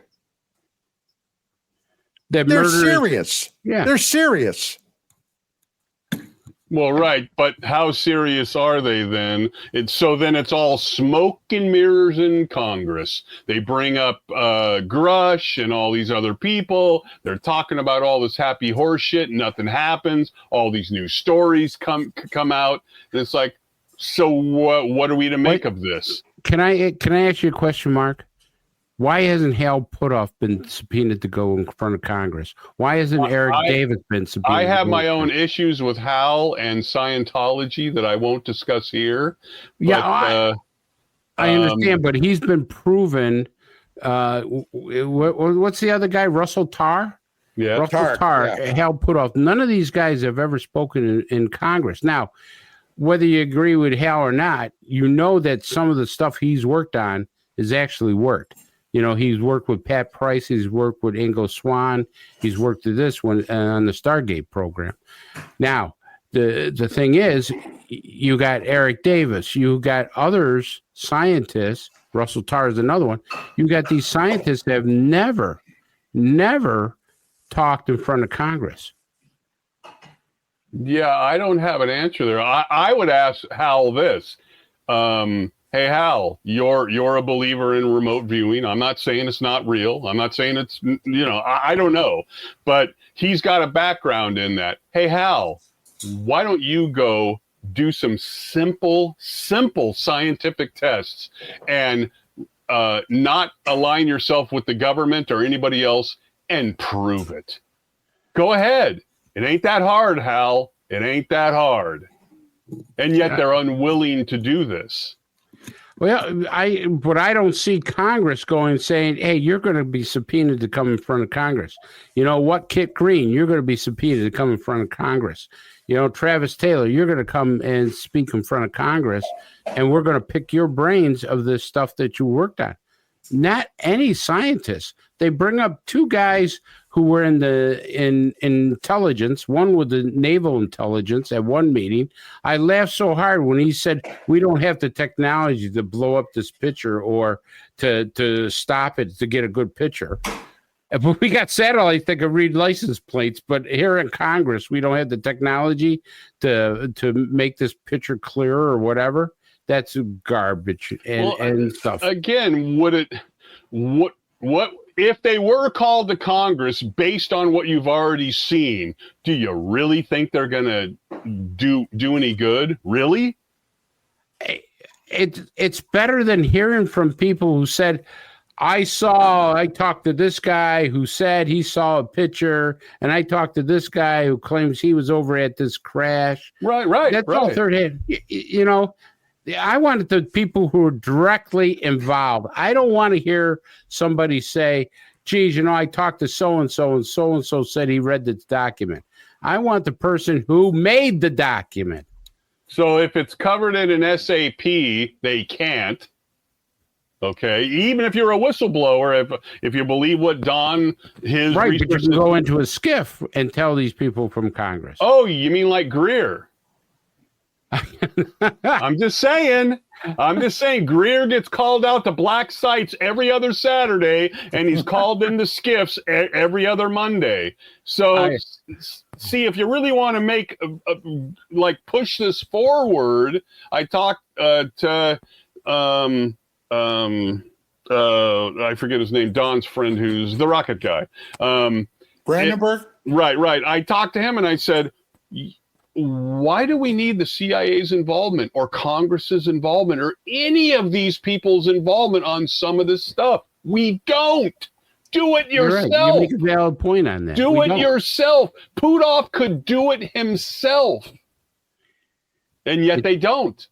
That They're murder serious. Yeah. They're serious. Well, right, but how serious are they then? Then it's all smoke and mirrors in Congress. They bring up Grush and all these other people. They're talking about all this happy horse shit. Nothing happens. All these new stories come out, and it's like, so what are we to make of this? Can I ask you a question, Mark? Why hasn't Hal Puthoff been subpoenaed to go in front of Congress? Why hasn't Eric Davis been subpoenaed? I have my own issues with Hal and Scientology that I won't discuss here. Yeah, I understand, but he's been proven. What's the other guy? Russell Tarr? Yeah, Russell Tarr, yeah. Hal Puthoff. None of these guys have ever spoken in Congress. Now, whether you agree with Hal or not, you know that some of the stuff he's worked on has actually worked. You know, he's worked with Pat Price. He's worked with Ingo Swann. He's worked with this one on the Stargate program. Now, the thing is, you got Eric Davis. You got others, scientists. Russell Tarr is another one. You got these scientists that have never talked in front of Congress. Yeah, I don't have an answer there. I would ask Hal this. Hey, Hal, you're a believer in remote viewing. I'm not saying it's not real. I'm not saying it's, I don't know. But he's got a background in that. Hey, Hal, why don't you go do some simple scientific tests and not align yourself with the government or anybody else and prove it? Go ahead. It ain't that hard, Hal. It ain't that hard. And yet they're unwilling to do this. Well, I don't see Congress going saying, hey, you're going to be subpoenaed to come in front of Congress. You know what, Kit Green, you're going to be subpoenaed to come in front of Congress. You know, Travis Taylor, you're going to come and speak in front of Congress, and we're going to pick your brains of the stuff that you worked on. Not any scientists. They bring up two guys who were in intelligence, one with the naval intelligence at one meeting. I laughed so hard when he said, we don't have the technology to blow up this picture or to stop it to get a good picture. But we got satellites that can read license plates, but here in Congress, we don't have the technology to make this picture clear or whatever. That's garbage and stuff. Again, what if they were called to Congress based on what you've already seen? Do you really think they're going to do any good? Really? It's better than hearing from people who said, I talked to this guy who said he saw a picture, and I talked to this guy who claims he was over at this crash. Right. That's all third hand. You know, I wanted the people who are directly involved. I don't want to hear somebody say, geez, I talked to so-and-so, and so-and-so said he read the document. I want the person who made the document. So if it's covered in an SAP, they can't. Okay, even if you're a whistleblower, if you believe what Don, his right, but you can go into a skiff and tell these people from Congress. Oh, you mean like Greer? I'm just saying. I'm just saying, Greer gets called out to black sites every other Saturday, and he's called into skiffs every other Monday. So, see, if you really want to make push this forward, I talked to I forget his name, Don's friend, who's the rocket guy. Brandenburg? Right. I talked to him and I said, why do we need the CIA's involvement or Congress's involvement or any of these people's involvement on some of this stuff? We don't. Do it yourself. Right. You make a valid point on that. Do it yourself. Putov could do it himself. And yet they don't.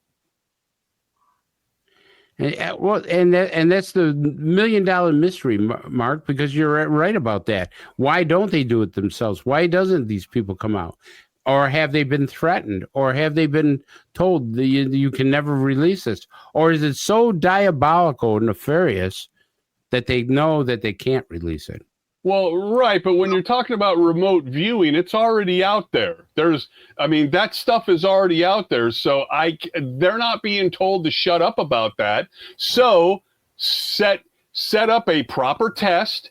And that's the $1 million mystery, Mark, because you're right about that. Why don't they do it themselves? Why doesn't these people come out? Or have they been threatened? Or have they been told that you can never release this? Or is it so diabolical and nefarious that they know that they can't release it? Well, right, but when you're talking about remote viewing, it's already out there. That stuff is already out there. So they're not being told to shut up about that. So set up a proper test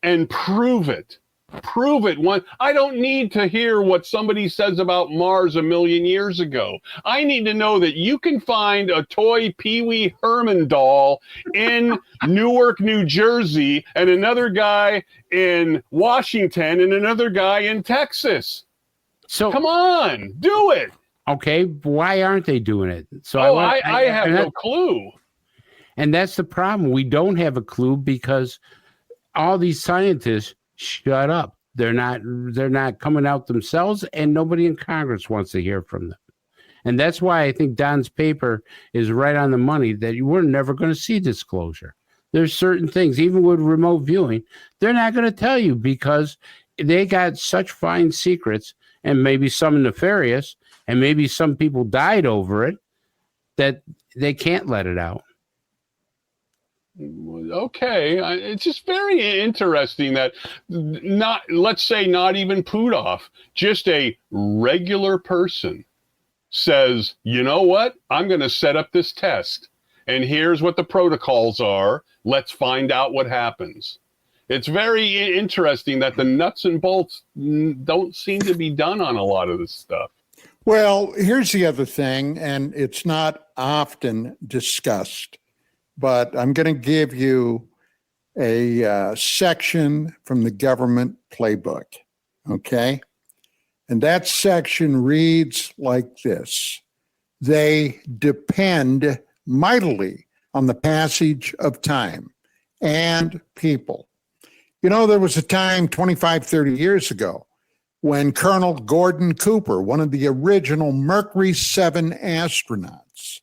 and prove it. Prove it. I don't need to hear what somebody says about Mars 1 million years ago. I need to know that you can find a toy Pee Wee Herman doll in Newark, New Jersey, and another guy in Washington, and another guy in Texas. So come on, do it. Okay, why aren't they doing it? So I have no clue. And that's the problem. We don't have a clue because all these scientists shut up. They're not coming out themselves, and nobody in Congress wants to hear from them. And that's why I think Don's paper is right on the money that we're never going to see disclosure. There's certain things, even with remote viewing, they're not going to tell you because they got such fine secrets, and maybe some nefarious, and maybe some people died over it, that they can't let it out. Okay, it's just very interesting that not even Putov, just a regular person says, you know what, I'm going to set up this test, and here's what the protocols are. Let's find out what happens. It's very interesting that the nuts and bolts don't seem to be done on a lot of this stuff. Well, here's the other thing, and it's not often discussed, but I'm going to give you a section from the government playbook, okay? And that section reads like this. They depend mightily on the passage of time and people. You know, there was a time 25, 30 years ago when Colonel Gordon Cooper, one of the original Mercury 7 astronauts,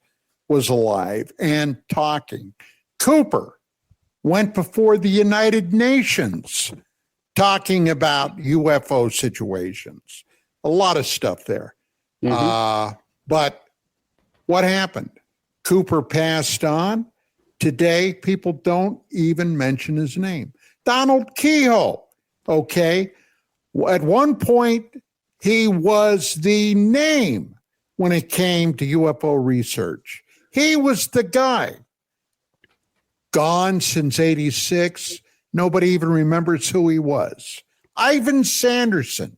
was alive and talking. Cooper went before the United Nations talking about UFO situations. A lot of stuff there. Mm-hmm. But what happened? Cooper passed on. Today, people don't even mention his name. Donald Keyhoe, okay? At one point, he was the name when it came to UFO research. He was the guy. Gone since 86. Nobody even remembers who he was. Ivan Sanderson,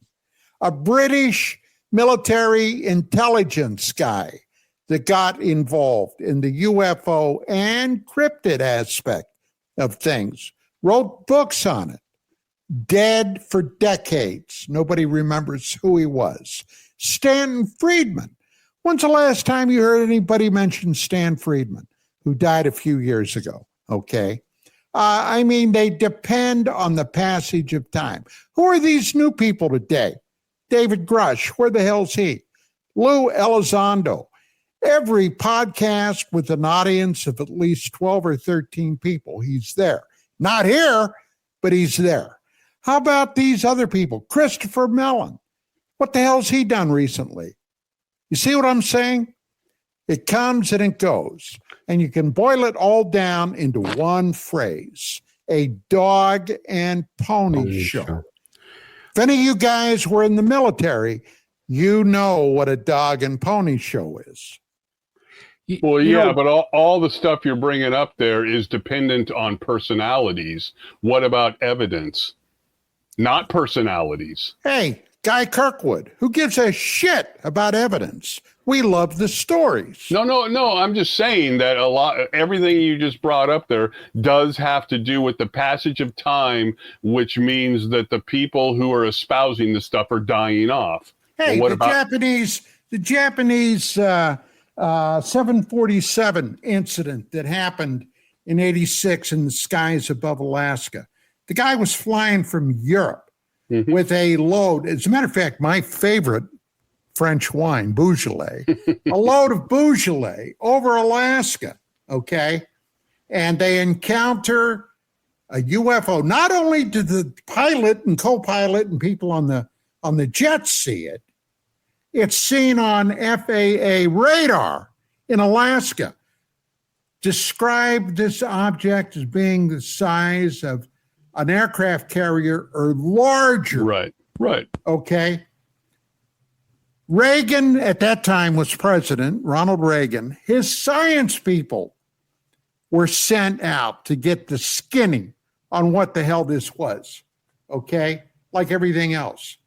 a British military intelligence guy that got involved in the UFO and cryptid aspect of things, wrote books on it. Dead for decades. Nobody remembers who he was. Stanton Friedman. When's the last time you heard anybody mention Stan Friedman, who died a few years ago? Okay. They depend on the passage of time. Who are these new people today? David Grush, where the hell's he? Lou Elizondo. Every podcast with an audience of at least 12 or 13 people, he's there. Not here, but he's there. How about these other people? Christopher Mellon. What the hell's he done recently? You see what I'm saying? It comes and it goes. And you can boil it all down into one phrase: a dog and pony show. If any of you guys were in the military, you know what a dog and pony show is. Well, yeah, but all the stuff you're bringing up there is dependent on personalities. What about evidence? Not personalities. Hey, Guy Kirkwood, who gives a shit about evidence? We love the stories. No. I'm just saying that everything you just brought up there does have to do with the passage of time, which means that the people who are espousing the stuff are dying off. Hey, well, the Japanese 747 incident that happened in '86 in the skies above Alaska. The guy was flying from Europe with a load. As a matter of fact, my favorite French wine, Beaujolais, a load of Beaujolais over Alaska, okay? And they encounter a UFO. Not only did the pilot and co-pilot and people on the jet see it, it's seen on FAA radar in Alaska. Describe this object as being the size of an aircraft carrier or larger. Right. Okay. Reagan at that time was president, Ronald Reagan. His science people were sent out to get the skinny on what the hell this was. Okay. Like everything else.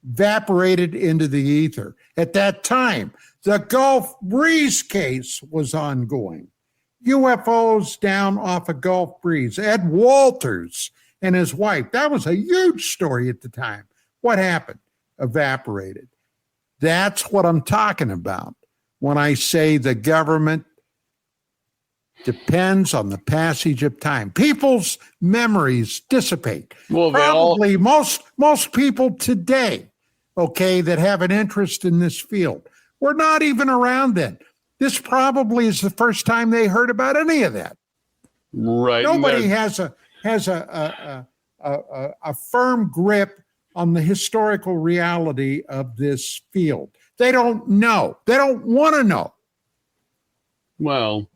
Evaporated into the ether. At that time, the Gulf Breeze case was ongoing. UFOs down off of Gulf Breeze. Ed Walters and his wife. That was a huge story at the time. What happened? Evaporated. That's what I'm talking about when I say the government depends on the passage of time. People's memories dissipate. Well, probably most people today, okay, that have an interest in this field, were not even around then. This probably is the first time they heard about any of that. Right. Nobody has a firm grip on the historical reality of this field. They don't know. They don't want to know. Well,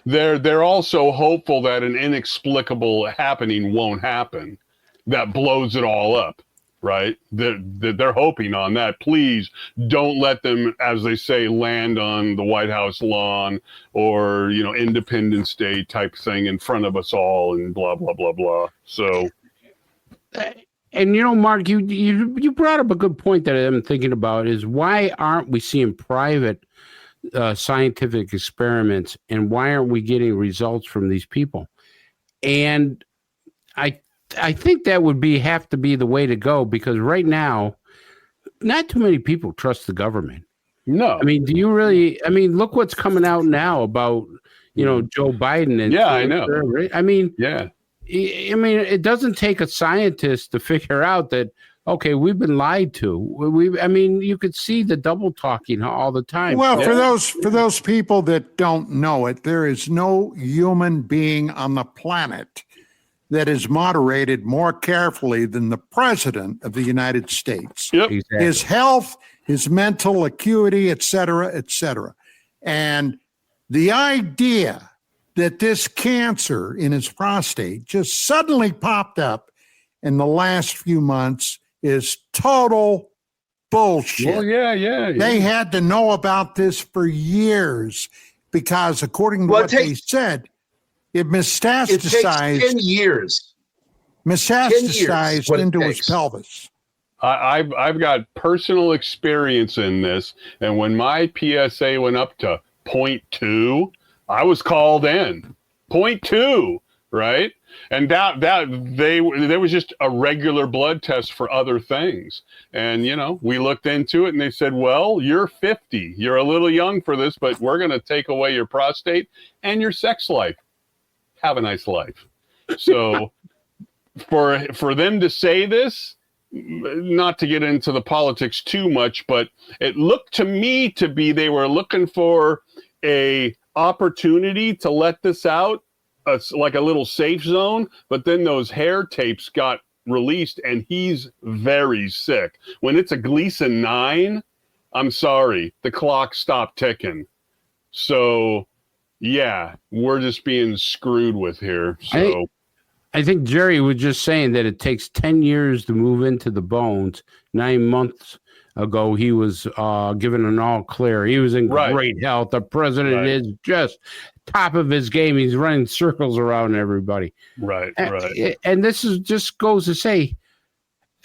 they're also hopeful that an inexplicable happening won't happen that blows it all up, right? They're hoping on that. Please don't let them, as they say, land on the White House lawn or, Independence Day type thing in front of us all and blah, blah, blah, blah. So... And Mark, you brought up a good point that I'm thinking about is why aren't we seeing private scientific experiments, and why aren't we getting results from these people? And I think that would have to be the way to go, because right now, not too many people trust the government. No, I mean, do you really? I mean, look what's coming out now about Joe Biden and I know. I mean, yeah. I mean, it doesn't take a scientist to figure out that, okay, we've been lied to. I mean, you could see the double talking all the time. Well, for those people that don't know it, there is no human being on the planet that is moderated more carefully than the president of the United States. Yep. Exactly. His health, his mental acuity, et cetera, et cetera. And the idea that this cancer in his prostate just suddenly popped up in the last few months is total bullshit. Well, yeah. They had to know about this for years because, according to what they said, it metastasized. It takes 10 years. Metastasized into his pelvis. I've got personal experience in this, and when my PSA went up to 0.2, I was called in. 0.2, right? And there was just a regular blood test for other things. And, we looked into it and they said, well, you're 50. You're a little young for this, but we're going to take away your prostate and your sex life. Have a nice life. So for them to say this, not to get into the politics too much, but it looked to me to be they were looking for a opportunity to let this out, like a little safe zone, but then those hair tapes got released and he's very sick. When it's a Gleason 9, I'm sorry, the clock stopped ticking. So yeah, we're just being screwed with here. So I think Gerry was just saying that it takes 10 years to move into the bones, 9 months ago, he was given an all clear. He was in Right. great health. The president Right. is just top of his game. He's running circles around everybody. Right. And this is just goes to say,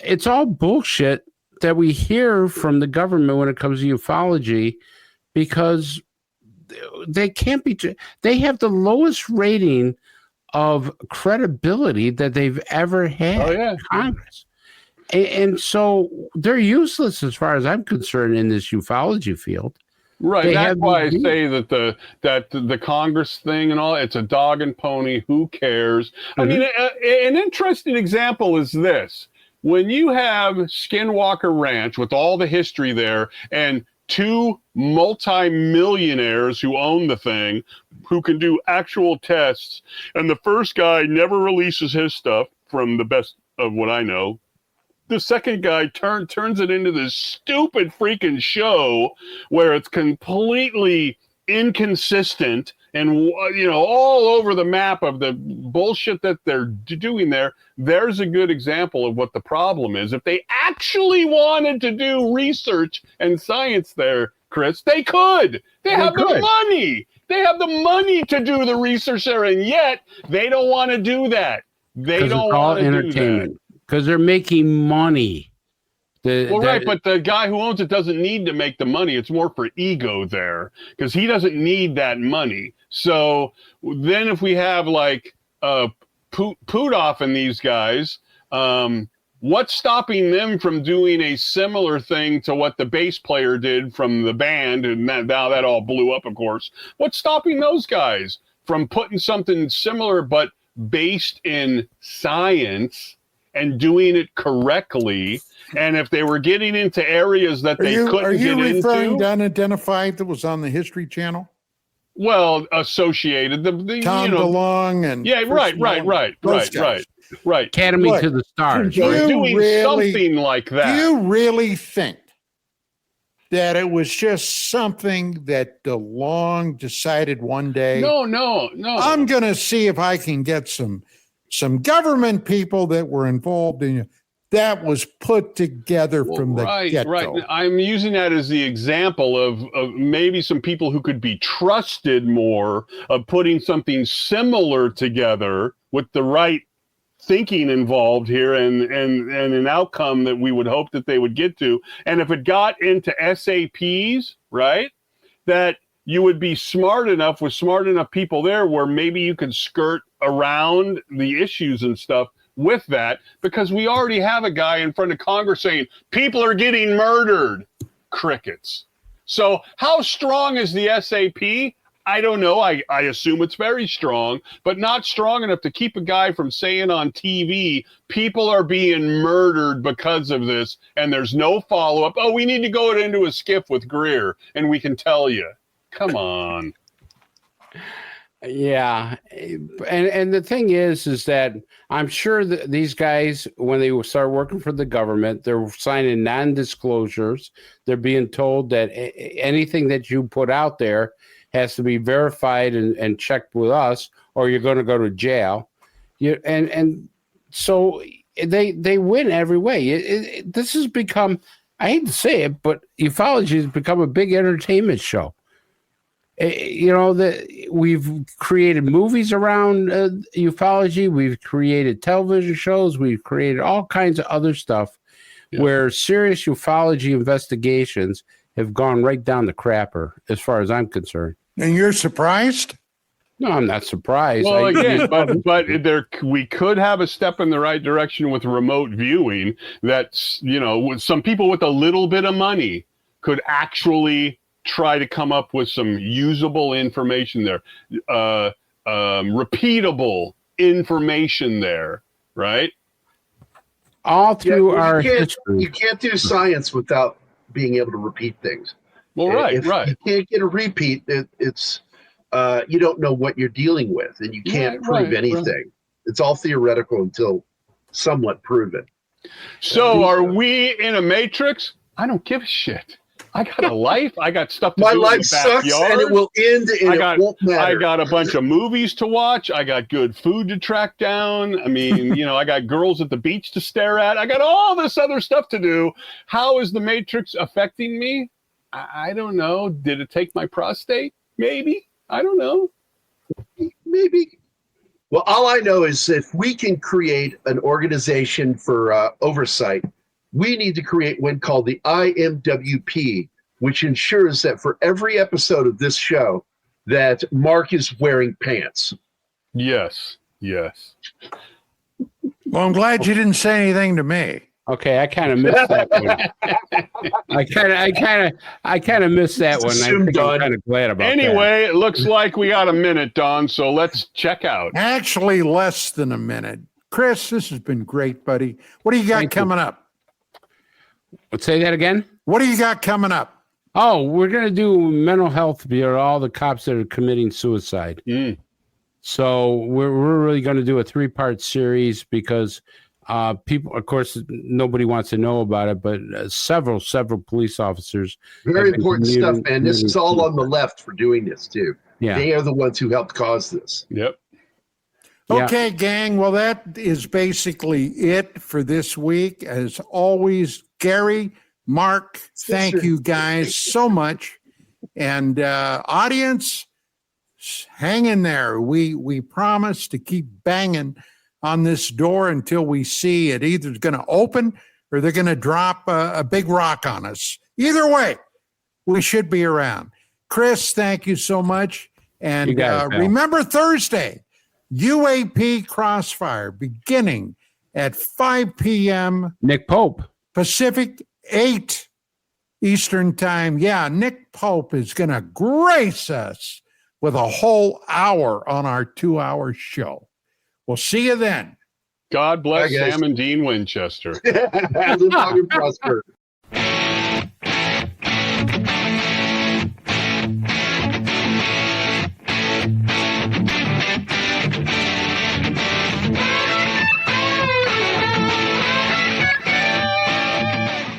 it's all bullshit that we hear from the government when it comes to ufology, because they can't be. They have the lowest rating of credibility that they've ever had in Congress. And so they're useless as far as I'm concerned in this ufology field. Right. That's why I say that the Congress thing and all, it's a dog and pony. Who cares? I mean, an interesting example is this. When you have Skinwalker Ranch with all the history there and two multi-millionaires who own the thing, who can do actual tests, and the first guy never releases his stuff, from the best of what I know. The second guy turns it into this stupid freaking show where it's completely inconsistent and, you know, all over the map of the bullshit that they're doing there. There's a good example of what the problem is. If they actually wanted to do research and science there, Chris, they could. They have the money. They have the money to do the research there, and yet they don't want to do that. They don't want to do that. Because they're making money. Right, but the guy who owns it doesn't need to make the money. It's more for ego there, because he doesn't need that money. So then if we have like Putoff and these guys, what's stopping them from doing a similar thing to what the bass player did from the band? And now that all blew up, of course. What's stopping those guys from putting something similar but based in science and doing it correctly? And if they were getting into areas that they couldn't get into. Are you referring to Unidentified that was on the History Channel? Well, associated. The Tom DeLonge and... Yeah, right. Academy to the Stars. Doing something like that. Do you really think that it was just something that DeLonge decided one day? No. I'm going to see if I can get some government people that were involved in it. That was put together from the get-go. Right. I'm using that as the example of maybe some people who could be trusted more of putting something similar together with the right thinking involved here and an outcome that we would hope that they would get to. And if it got into SAPs, right, that you would be smart enough with smart enough people there where maybe you could skirt around the issues and stuff with that, because we already have a guy in front of Congress saying people are getting murdered. Crickets. So how strong is the SAP? I don't know. I assume it's very strong, but not strong enough to keep a guy from saying on TV, people are being murdered because of this, and there's no follow-up. Oh, we need to go into a skiff with Greer, and we can tell you. Come on. Yeah, and the thing is that I'm sure that these guys, when they start working for the government, they're signing non-disclosures. They're being told that anything that you put out there has to be verified and checked with us, or you're going to go to jail. And so they win every way. This has become, I hate to say it, but ufology has become a big entertainment show. You know, we've created movies around ufology. We've created television shows. We've created all kinds of other stuff where serious ufology investigations have gone right down the crapper, as far as I'm concerned. And you're surprised? No, I'm not surprised. Well, again, but we could have a step in the right direction with remote viewing. That's, you know, some people with a little bit of money could actually try to come up with some usable information there, repeatable information there, right? All through our history. You can't do science without being able to repeat things. Well, right. If you can't get a repeat, it's you don't know what you're dealing with, and you can't prove anything. Right. It's all theoretical until somewhat proven. So are we in a matrix? I don't give a shit. I got a life. I got stuff to My do life in the sucks, backyard. and it will end, and it won't matter. I got a bunch of movies to watch. I got good food to track down. I mean, I got girls at the beach to stare at. I got all this other stuff to do. How is the Matrix affecting me? I don't know. Did it take my prostate? Maybe. I don't know. Maybe. Well, all I know is if we can create an organization for oversight, we need to create one called the IMWP, which ensures that for every episode of this show, that Mark is wearing pants. Yes. Well, I'm glad you didn't say anything to me. Okay, I kind of missed that one. I kind of missed that one. I think I'm kind of glad about that. Anyway, it looks like we got a minute, Don, so let's check out. Actually, less than a minute. Chris, this has been great, buddy. What do you got coming up? Let's say that again. What do you got coming up? Oh, we're going to do mental health for all the cops that are committing suicide. So we're really going to do a 3-part series because people, of course, nobody wants to know about it, but several police officers. Very important stuff, man. This is all on the left for doing this, too. Yeah. They are the ones who helped cause this. Yep. Okay, gang. Well, that is basically it for this week. As always, Gerry, Mark, thank you guys so much. And audience, hang in there. We promise to keep banging on this door until we see it either going to open or they're going to drop a big rock on us. Either way, we should be around. Chris, thank you so much. And remember Thursday, UAP Crossfire beginning at 5 p.m. Nick Pope. Pacific, 8 Eastern time. Yeah, Nick Pope is going to grace us with a whole hour on our 2-hour show. We'll see you then. God bless Bye, guys. Sam and Dean Winchester. Live long and prosper.